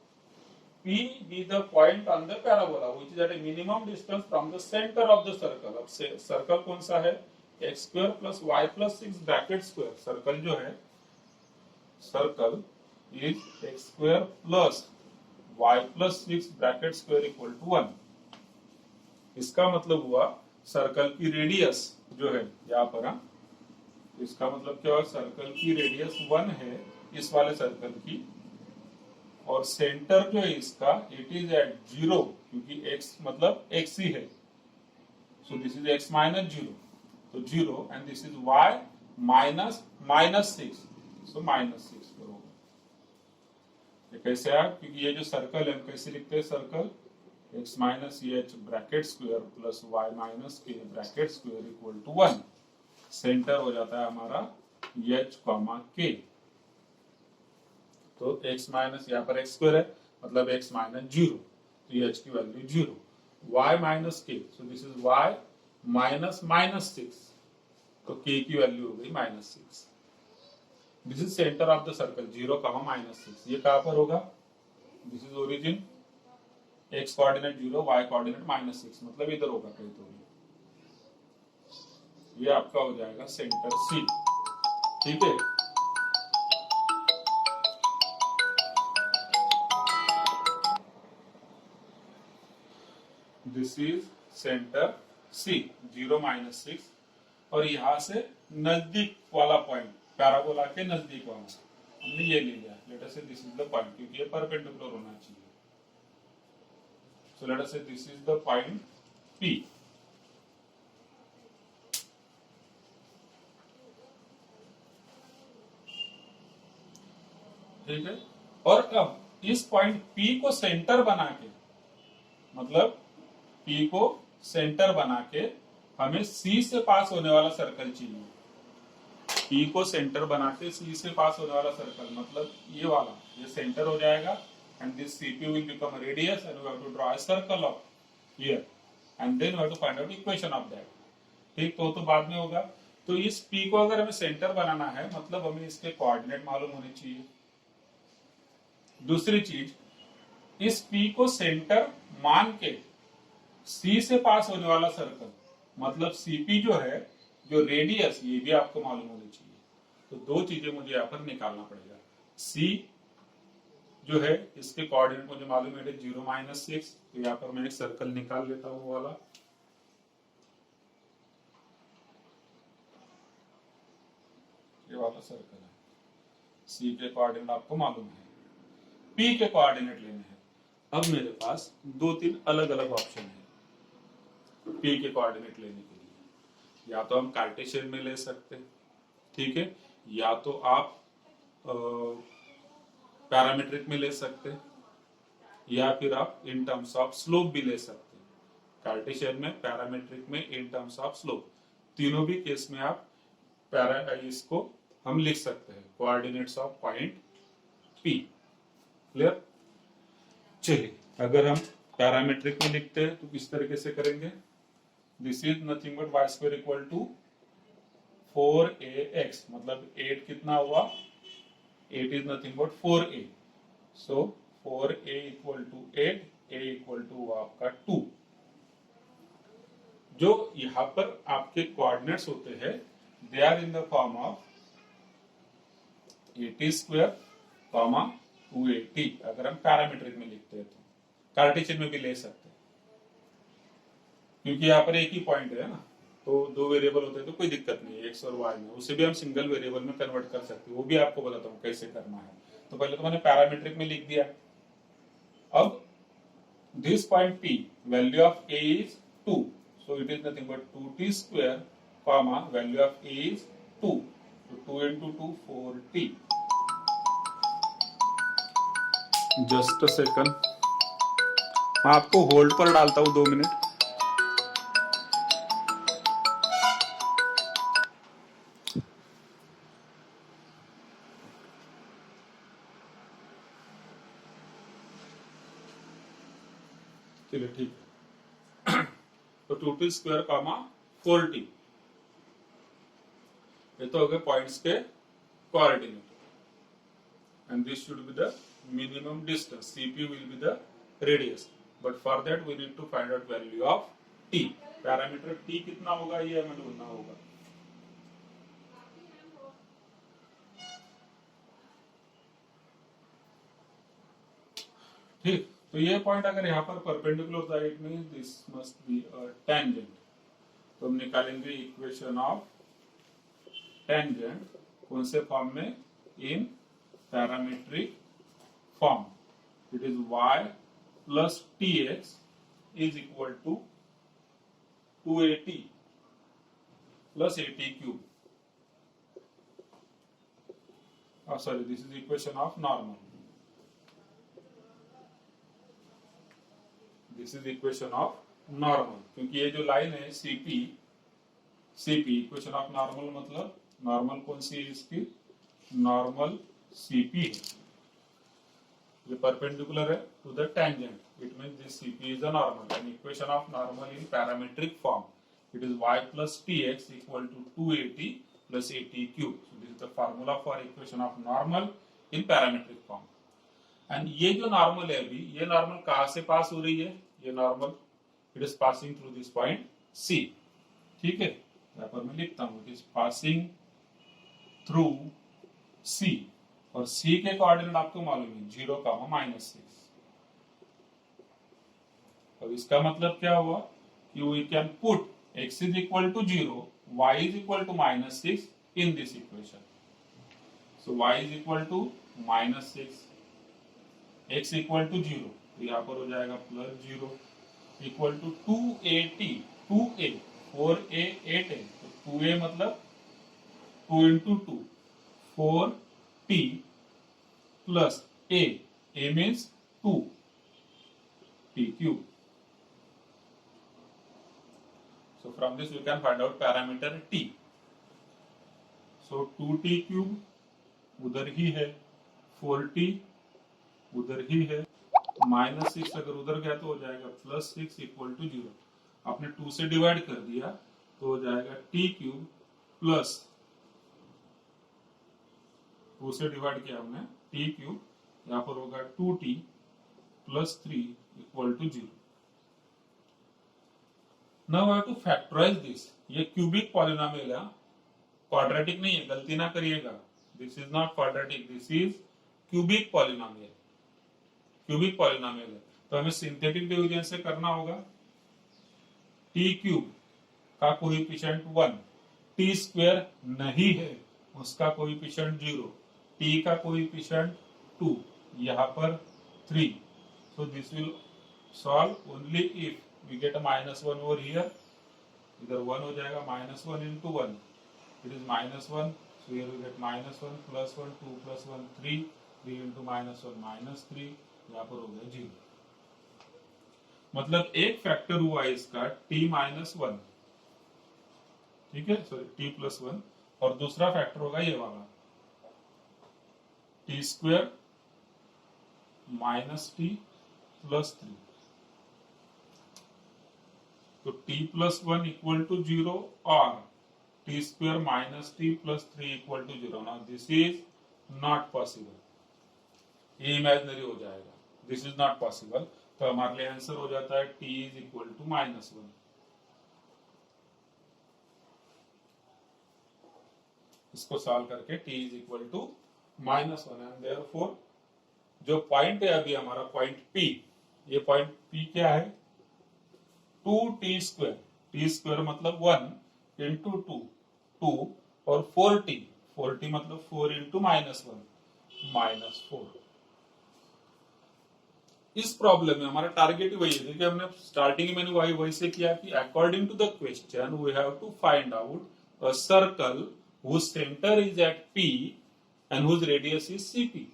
P be the point on the parabola which is at a minimum distance from the center of the circle। अब से सर्कल कौन सा है, x स्क्वायर प्लस y प्लस 6 ब्रैकेट स्क्वायर। सर्कल जो है, circle is x square plus y प्लस 6 ब्रैकेट स्क्वायर इक्वल टू 1। इसका मतलब हुआ सर्कल की रेडियस जो है यहाँ पर, इसका मतलब क्या हुआ, सर्कल की रेडियस 1 है इस वाले सर्कल की, और सेंटर जो है इसका इट इज एट 0, क्योंकि x मतलब x ही है, so this is x minus 0, तो 0, and this is y minus 6, सो -6 पर होगा। ये कैसे आया? क्योंकि ये जो सर्कल है हम कैसे लिखते हैं circle, x minus H bracket square plus y minus K bracket square equal to 1। Centre हो जाता है हमारा h कॉमा k। तो x माइनस यहाँ पर x स्क्वायर है मतलब x माइनस 0, तो h की value 0। y minus k, so this is y minus -6, तो k की वैल्यू हो गई -6। This is centre of the circle 0, -6। ये कहां पर होगा? This is origin, x coordinate 0, y coordinate -6, मतलब इधर होगा कहीं तो। ये आपका हो जाएगा सेंटर C। ठीक है, दिस इज सेंटर C, 0 -6। और यहां से नजदीक वाला पॉइंट, पैराबोला के नजदीक वाला हमने ये ले लिया। लेट अस से दिस इज द पॉइंट, क्योंकि ये परपेंडिकुलर होना चाहिए। सो लेट अस से this is the point P। ठीक है, और अब इस पॉइंट P को सेंटर बना के, मतलब P को सेंटर बना के हमें C से पास होने वाला सर्कल चाहिए। P को सेंटर बना के C से पास होने वाला सर्कल, मतलब ये वाला, ये सेंटर हो जाएगा and this CP will become a radius and we have to draw a circle of here and then we have to find out equation of that। ठीक, तो बाद में होगा। तो इस P को अगर हमें सेंटर बनाना है मतलब हमें इसके कोऑर्डिनेट मालूम होने चाहिए। दूसरी चीज, इस P को सेंटर मान के C से पास होने वाला सर्कल, मतलब CP जो है, जो रेडियस, ये भी आपको मालूम होनी चाहिए। तो दो चीजें मुझे यहाँ पर निकालना पड़ेगा। C जो है इसके कोऑर्डिनेट मुझे मालूम है 0 -6, तो यहाँ पर मैं एक सर्कल निकाल लेता हूँ वाला। ये वाला सर्कल है। C के कोऑर्डिनेट आपको मालूम है, P के कोऑर्डिनेट लेने हैं। अब मेरे पास 2-3 अलग अलग ऑप्शन है P के कोऑर्डिनेट लेने के लिए। या तो हम कार्टेशियन में ले सकते हैं, ठीक है, या तो आप पैरामीट्रिक में ले सकते हैं, या फिर आप इन टर्म्स ऑफ स्लोप भी ले सकते हैं। कार्टेशियन में, पैरामीट्रिक में, इन टर्म्स ऑफ स्लोप, तीनों भी केस में आप इसको हम लिख सकते हैं, coordinates of point P। Clear? चलिए, अगर हम पैरामीट्रिक में लिखते हैं तो किस तरीके से करेंगे? This is nothing but y square equal to 4ax, मतलब 8 कितना हुआ? 8 is nothing but 4a, so 4a equal to 8, a equal to हुआ आपका 2। जो यहां पर आपके कोऑर्डिनेट्स होते हैं they are in the form of 80 square comma 280, अगर हम पैरामीट्रिक में लिखते हैं। तो कार्टेशियन में भी ले सकते हैं, क्योंकि यहाँ पर एक ही पॉइंट है ना, तो दो वेरिएबल होते हैं तो कोई दिक्कत नहीं है, एक्स और वाई में। उसे भी हम सिंगल वेरिएबल में कन्वर्ट कर सकते हैं, वो भी आपको बताता हूँ कैसे करना है। तो पहले तो मैंने पैरामीट्रिक में लिख दिया। अब this point P, value of A is 2, so it is nothing but 2t square comma value of A is 2, तो 2 into 2 4t। Just a second, मैं आपको होल्ड पर डालता हूं 2 मिनट। चलिए ठीक है, तो 2t स्क्वायर कॉमा 4t, ये तो हो गए पॉइंट्स के coordinate, and this should be the minimum distance. CP will be the radius, but for that we need to find out value of t। Parameter t कितना होगा ये हमें ढूंढना होगा। ठीक, तो ये पॉइंट अगर यहाँ पर परपेंडिकुलर था, it means this must be a tangent. तो हम निकालेंगे इक्वेशन ऑफ टेंजेंट कौन से फॉर्म में? इन parametric form। It is y plus tx is equal to 2at plus at cube। Sorry, this is equation of normal, this is equation of normal, क्योंकि ये जो लाइन है CP, CP equation of normal मतलब नॉर्मल कौन सी है इसकी, नॉर्मल सीपी है, ये परपेंडिकुलर है to the tangent, it means this CP is a normal and equation of normal in parametric form, it is y plus tx equal to 2at plus at cube. So this is the formula for equation of normal in parametric form. And ये जो नॉर्मल है अभी, ये नॉर्मल कहाँ से पास हो रही है, ये normal it is passing through this point C, ठीक है, यहाँ पर मैं लिखता हूँ it is passing through C, और C के कोऑर्डिनेट आपको मालूम है 0, -6। अब इसका मतलब क्या हुआ कि we can put x is equal to 0, y is equal to -6 in this equation. So y is equal to -6, x equal to 0, तो यहाँ पर हो जाएगा +0, equal to 2at, 2a, 4a, 8a, तो 2a मतलब 2 into 2, 4t plus a means 2t cube. So from this we can find out parameter t. So 2t cube उधर ही है, 4t उधर ही है, -6 अगर उधर गया तो हो जाएगा +6 इक्वल टू 0। आपने 2 से डिवाइड कर दिया तो हो जाएगा t क्यूब प्लस 2 से डिवाइड किया हमने t क्यूब, यहाँ पर होगा 2t plus 3 equal to 0। Now I have to factorize this. ये क्यूबिक पॉलिनोमियल है, क्वाड्रेटिक नहीं है, गलती ना करिएगा, this is not quadratic, this is cubic polynomial, cubic polynomial है, तो हमें सिंथेटिक डिवीजन से करना होगा। टी क्यूब का कोएफिशिएंट 1, टी स्क्वायर नहीं है उसका कोएफिशिएंट 0, टी का कोएफिशिएंट 2, यहाँ पर 3, so this will solve only if we get a -1 over here, इधर 1 हो जाएगा, -1 into 1, it is -1, so here we get -1 plus 1 2 plus 1 3, 3 into -1 -3, यहाँ पर हो गया 0। मतलब एक फैक्टर हुआ इसका t -1, ठीक है, सॉरी t plus 1, और दूसरा फैक्टर होगा ये वाला t स्क्वायर -t plus 3, तो t plus 1 equal to 0 or t square minus t plus 3 equal to 0. Now this is not possible. ये इमेजिनरी हो जाएगा, दिस इज नॉट पॉसिबल, तो हमारे लिए आंसर हो जाता है t is equal to -1। इसको सॉल्व करके t is equal to -1 and therefore जो पॉइंट है अभी हमारा पॉइंट P, ये पॉइंट P क्या है, 2t स्क्वायर, t स्क्वायर मतलब 1 इंटू 2, 2 और 4t, 4t मतलब 4 इंटू -1 -4। इस प्रॉब्लम में हमारा टारगेट ही वही है, देखिए हमने स्टार्टिंग में वही से किया कि according to the question we have to find out a circle whose centre is at P and whose radius is CP।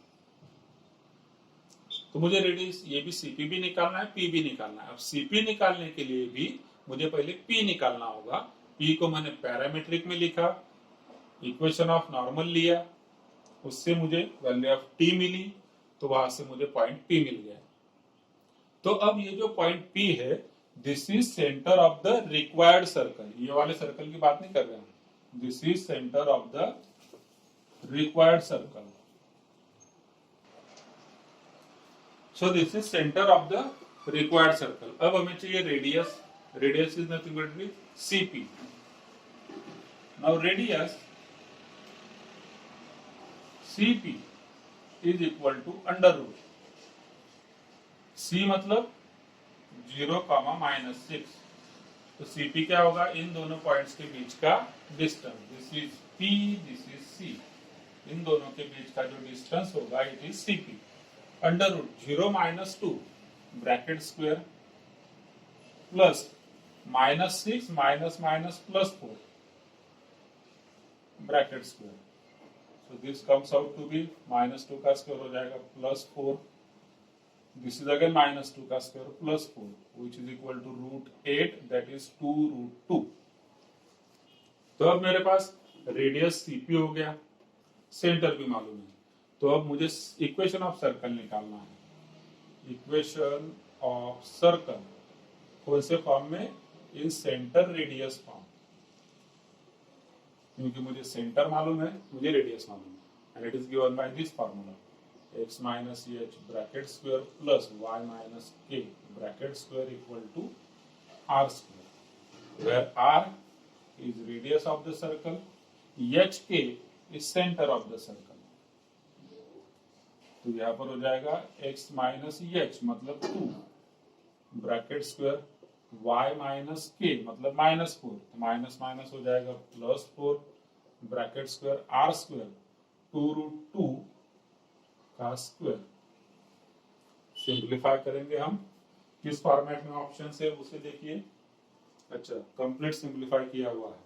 तो मुझे रेडियस ये भी CP भी निकालना है, P भी निकालना है। अब CP निकालने के लिए भी मुझे पहले P निकालना होगा। P को मैंने पैरामीट्रिक में लिखा, इक्वेशन ऑफ नॉर्मल लिया, उससे मुझे वैल्यू ऑफ T मिली, तो वहां से मुझे पॉइंट P मिल गया। तो अब ये जो पॉइंट P है, this is centre of the required circle, ये वाले सर्कल की बात नहीं कर रहे हैं, this is centre of the required circle. So this is center of the required circle. अब हमें चाहिए radius, radius is nothing but CP। Now radius CP is equal to under root C मतलब 0, -6, तो CP क्या होगा, इन दोनों पॉइंट्स के बीच का distance, this is P, this is C, इन दोनों के बीच का जो डिस्टेंस होगा it is CP। Under root 0 -2 bracket square plus -6 -+ +4 bracket square, तो this comes out to be -2 का स्क्वायर हो जाएगा +4, दिस इज अगेन -2 का square +4 which is equal to √8 that is 2√2। तो अब मेरे पास रेडियस सीपी हो गया, सेंटर भी मालूम है, तो अब मुझे इक्वेशन ऑफ सर्कल निकालना है। इक्वेशन ऑफ सर्कल कौन से फॉर्म में? इन सेंटर रेडियस फॉर्म, क्योंकि मुझे सेंटर मालूम है, मुझे रेडियस मालूम है, and it is given by this formula x minus H bracket square plus y minus k bracket square equal to r square, where r is radius of the circle, hk is center of the circle। तो यहां पर हो जाएगा x माइनस h मतलब 2 bracket square y minus k मतलब -4, तो माइनस माइनस हो जाएगा +4 ब्रैकेट स्क्वायर r स्क्वायर 2√2 का स्क्वायर। सिंप्लीफाई करेंगे हम, किस फॉर्मेट में ऑप्शन है उसे देखिए। अच्छा, कंप्लीट सिंप्लीफाई किया हुआ है,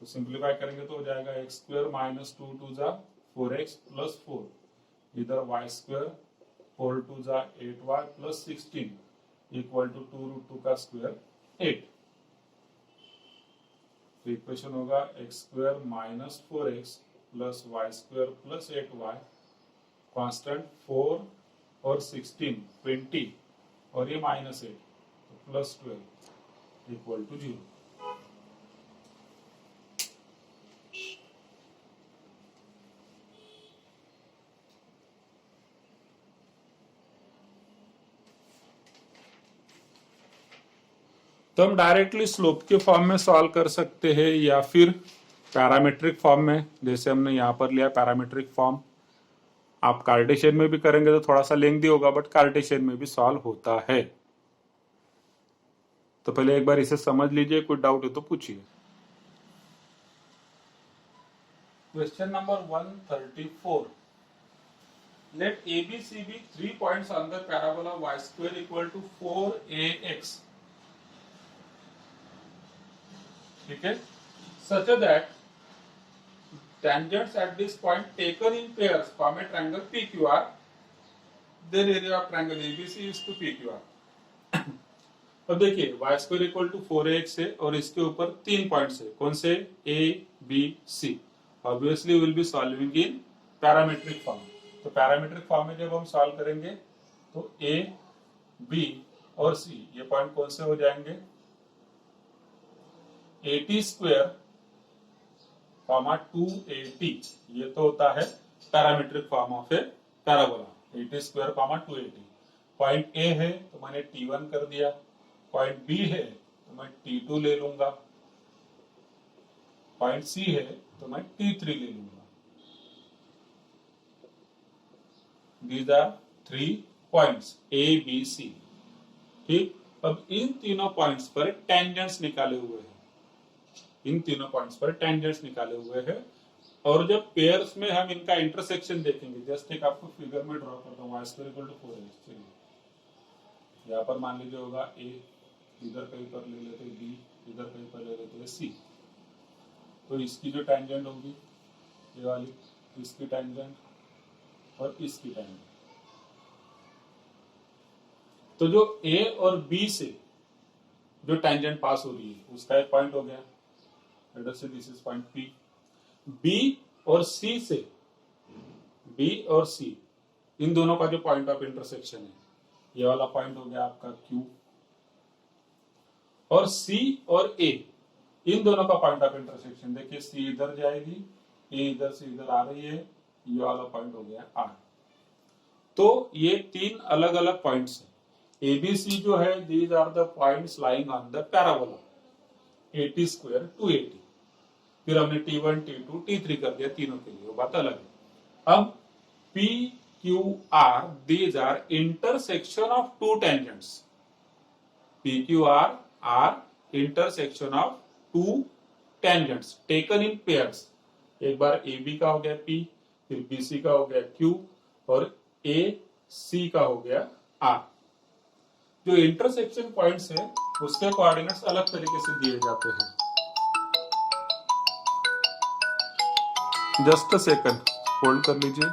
तो सिंप्लीफाई करेंगे तो हो जाएगा x स्क्वायर माइनस 2 2 जा 4x प्लस 4, इधर y स्क्वायर 4 2 जा 8y प्लस 16 इक्वल टू 2√2 का स्क्वायर 8। तो इक्वेशन होगा x square minus 4x plus y square plus 8y, constant 4 और 16 20 और ये -8 तो प्लस 12 इक्वल टू 0। तो हम डायरेक्टली स्लोप के फॉर्म में सॉल्व कर सकते हैं या फिर पैरामीट्रिक फॉर्म में, जैसे हमने यहाँ पर लिया पैरामीट्रिक फॉर्म। आप कार्टेशियन में भी करेंगे तो थोड़ा सा लेंथी होगा, बट कार्टेशियन में भी सॉल्व होता है। तो पहले एक बार इसे समझ लीजिए, कोई डाउट है तो पूछिए। Question number 134, let ABC be 3 points on the parabola y square equal to 4ax, ठीक है, such that tangents at this point taken in pairs form a triangle PQR, then area of triangle ABC is to PQR। अब देखिए y square equal to 4ax है और इसके ऊपर 3 पॉइंट्स है, कौन से? A B C। Obviously will be solving in parametric form. तो पैरामीट्रिक फॉर्म में जब हम सॉल्व करेंगे तो A B और C ये पॉइंट कौन से हो जाएंगे? 80 स्क्वायर कॉमा 280, ये तो होता है parametric form of A parabola. 80 square comma 280। Point A है तो मैंने T1 कर दिया, पॉइंट बी है तो मैं T2 ले लूंगा, पॉइंट सी है तो मैं T3 ले लूंगा। These are 3 points A B C, ठीक। अब इन तीनों पॉइंट्स पर टेंजेंट्स निकाले हुए हैं, इन तीनों पॉइंट्स पर टेंजेंट्स निकाले हुए हैं, और जब पेयर्स में हम इनका इंटरसेक्शन देखेंगे, जस्ट एक आपको फिगर में ड्रॉ करता हूँ, y square equal to 4x। चलिए यहाँ पर मान लीजिए होगा A, इधर कहीं पर ले लेते हैं B, इधर कहीं पर ले लेते हैं C। तो इसकी जो टेंजेंट होगी ये वाली, इसकी टेंजेंट और इसकी टेंजेंट, तो जो A और B से जो टेंजेंट पास हो रही है उसका एक पॉइंट हो गया, this is point P। B और C से, B और C इन दोनों का जो पॉइंट ऑफ इंटरसेक्शन है ये वाला पॉइंट हो गया आपका Q, और C और A इन दोनों का पॉइंट ऑफ इंटरसेक्शन देखिए, C इधर जाएगी, A इधर से इधर आ रही है, ये वाला पॉइंट हो गया R। तो ये 3 अलग अलग पॉइंट्स हैं। ABC जो है, these are the points lying on the parabola 80 square 280। फिर हमने T1 T2 T3 कर दिया तीनों के लिए, वो बात अलग है। अब P Q R these are intersection of 2 tangents. P Q R are intersection of 2 tangents taken in pairs. एक बार AB का हो गया P, फिर BC का हो गया Q, और AC का हो गया R। जो इंटरसेक्शन पॉइंट्स है उसके कोऑर्डिनेट्स अलग तरीके से दिए जाते हैं। Just a second. फोल्ड कर लीजिए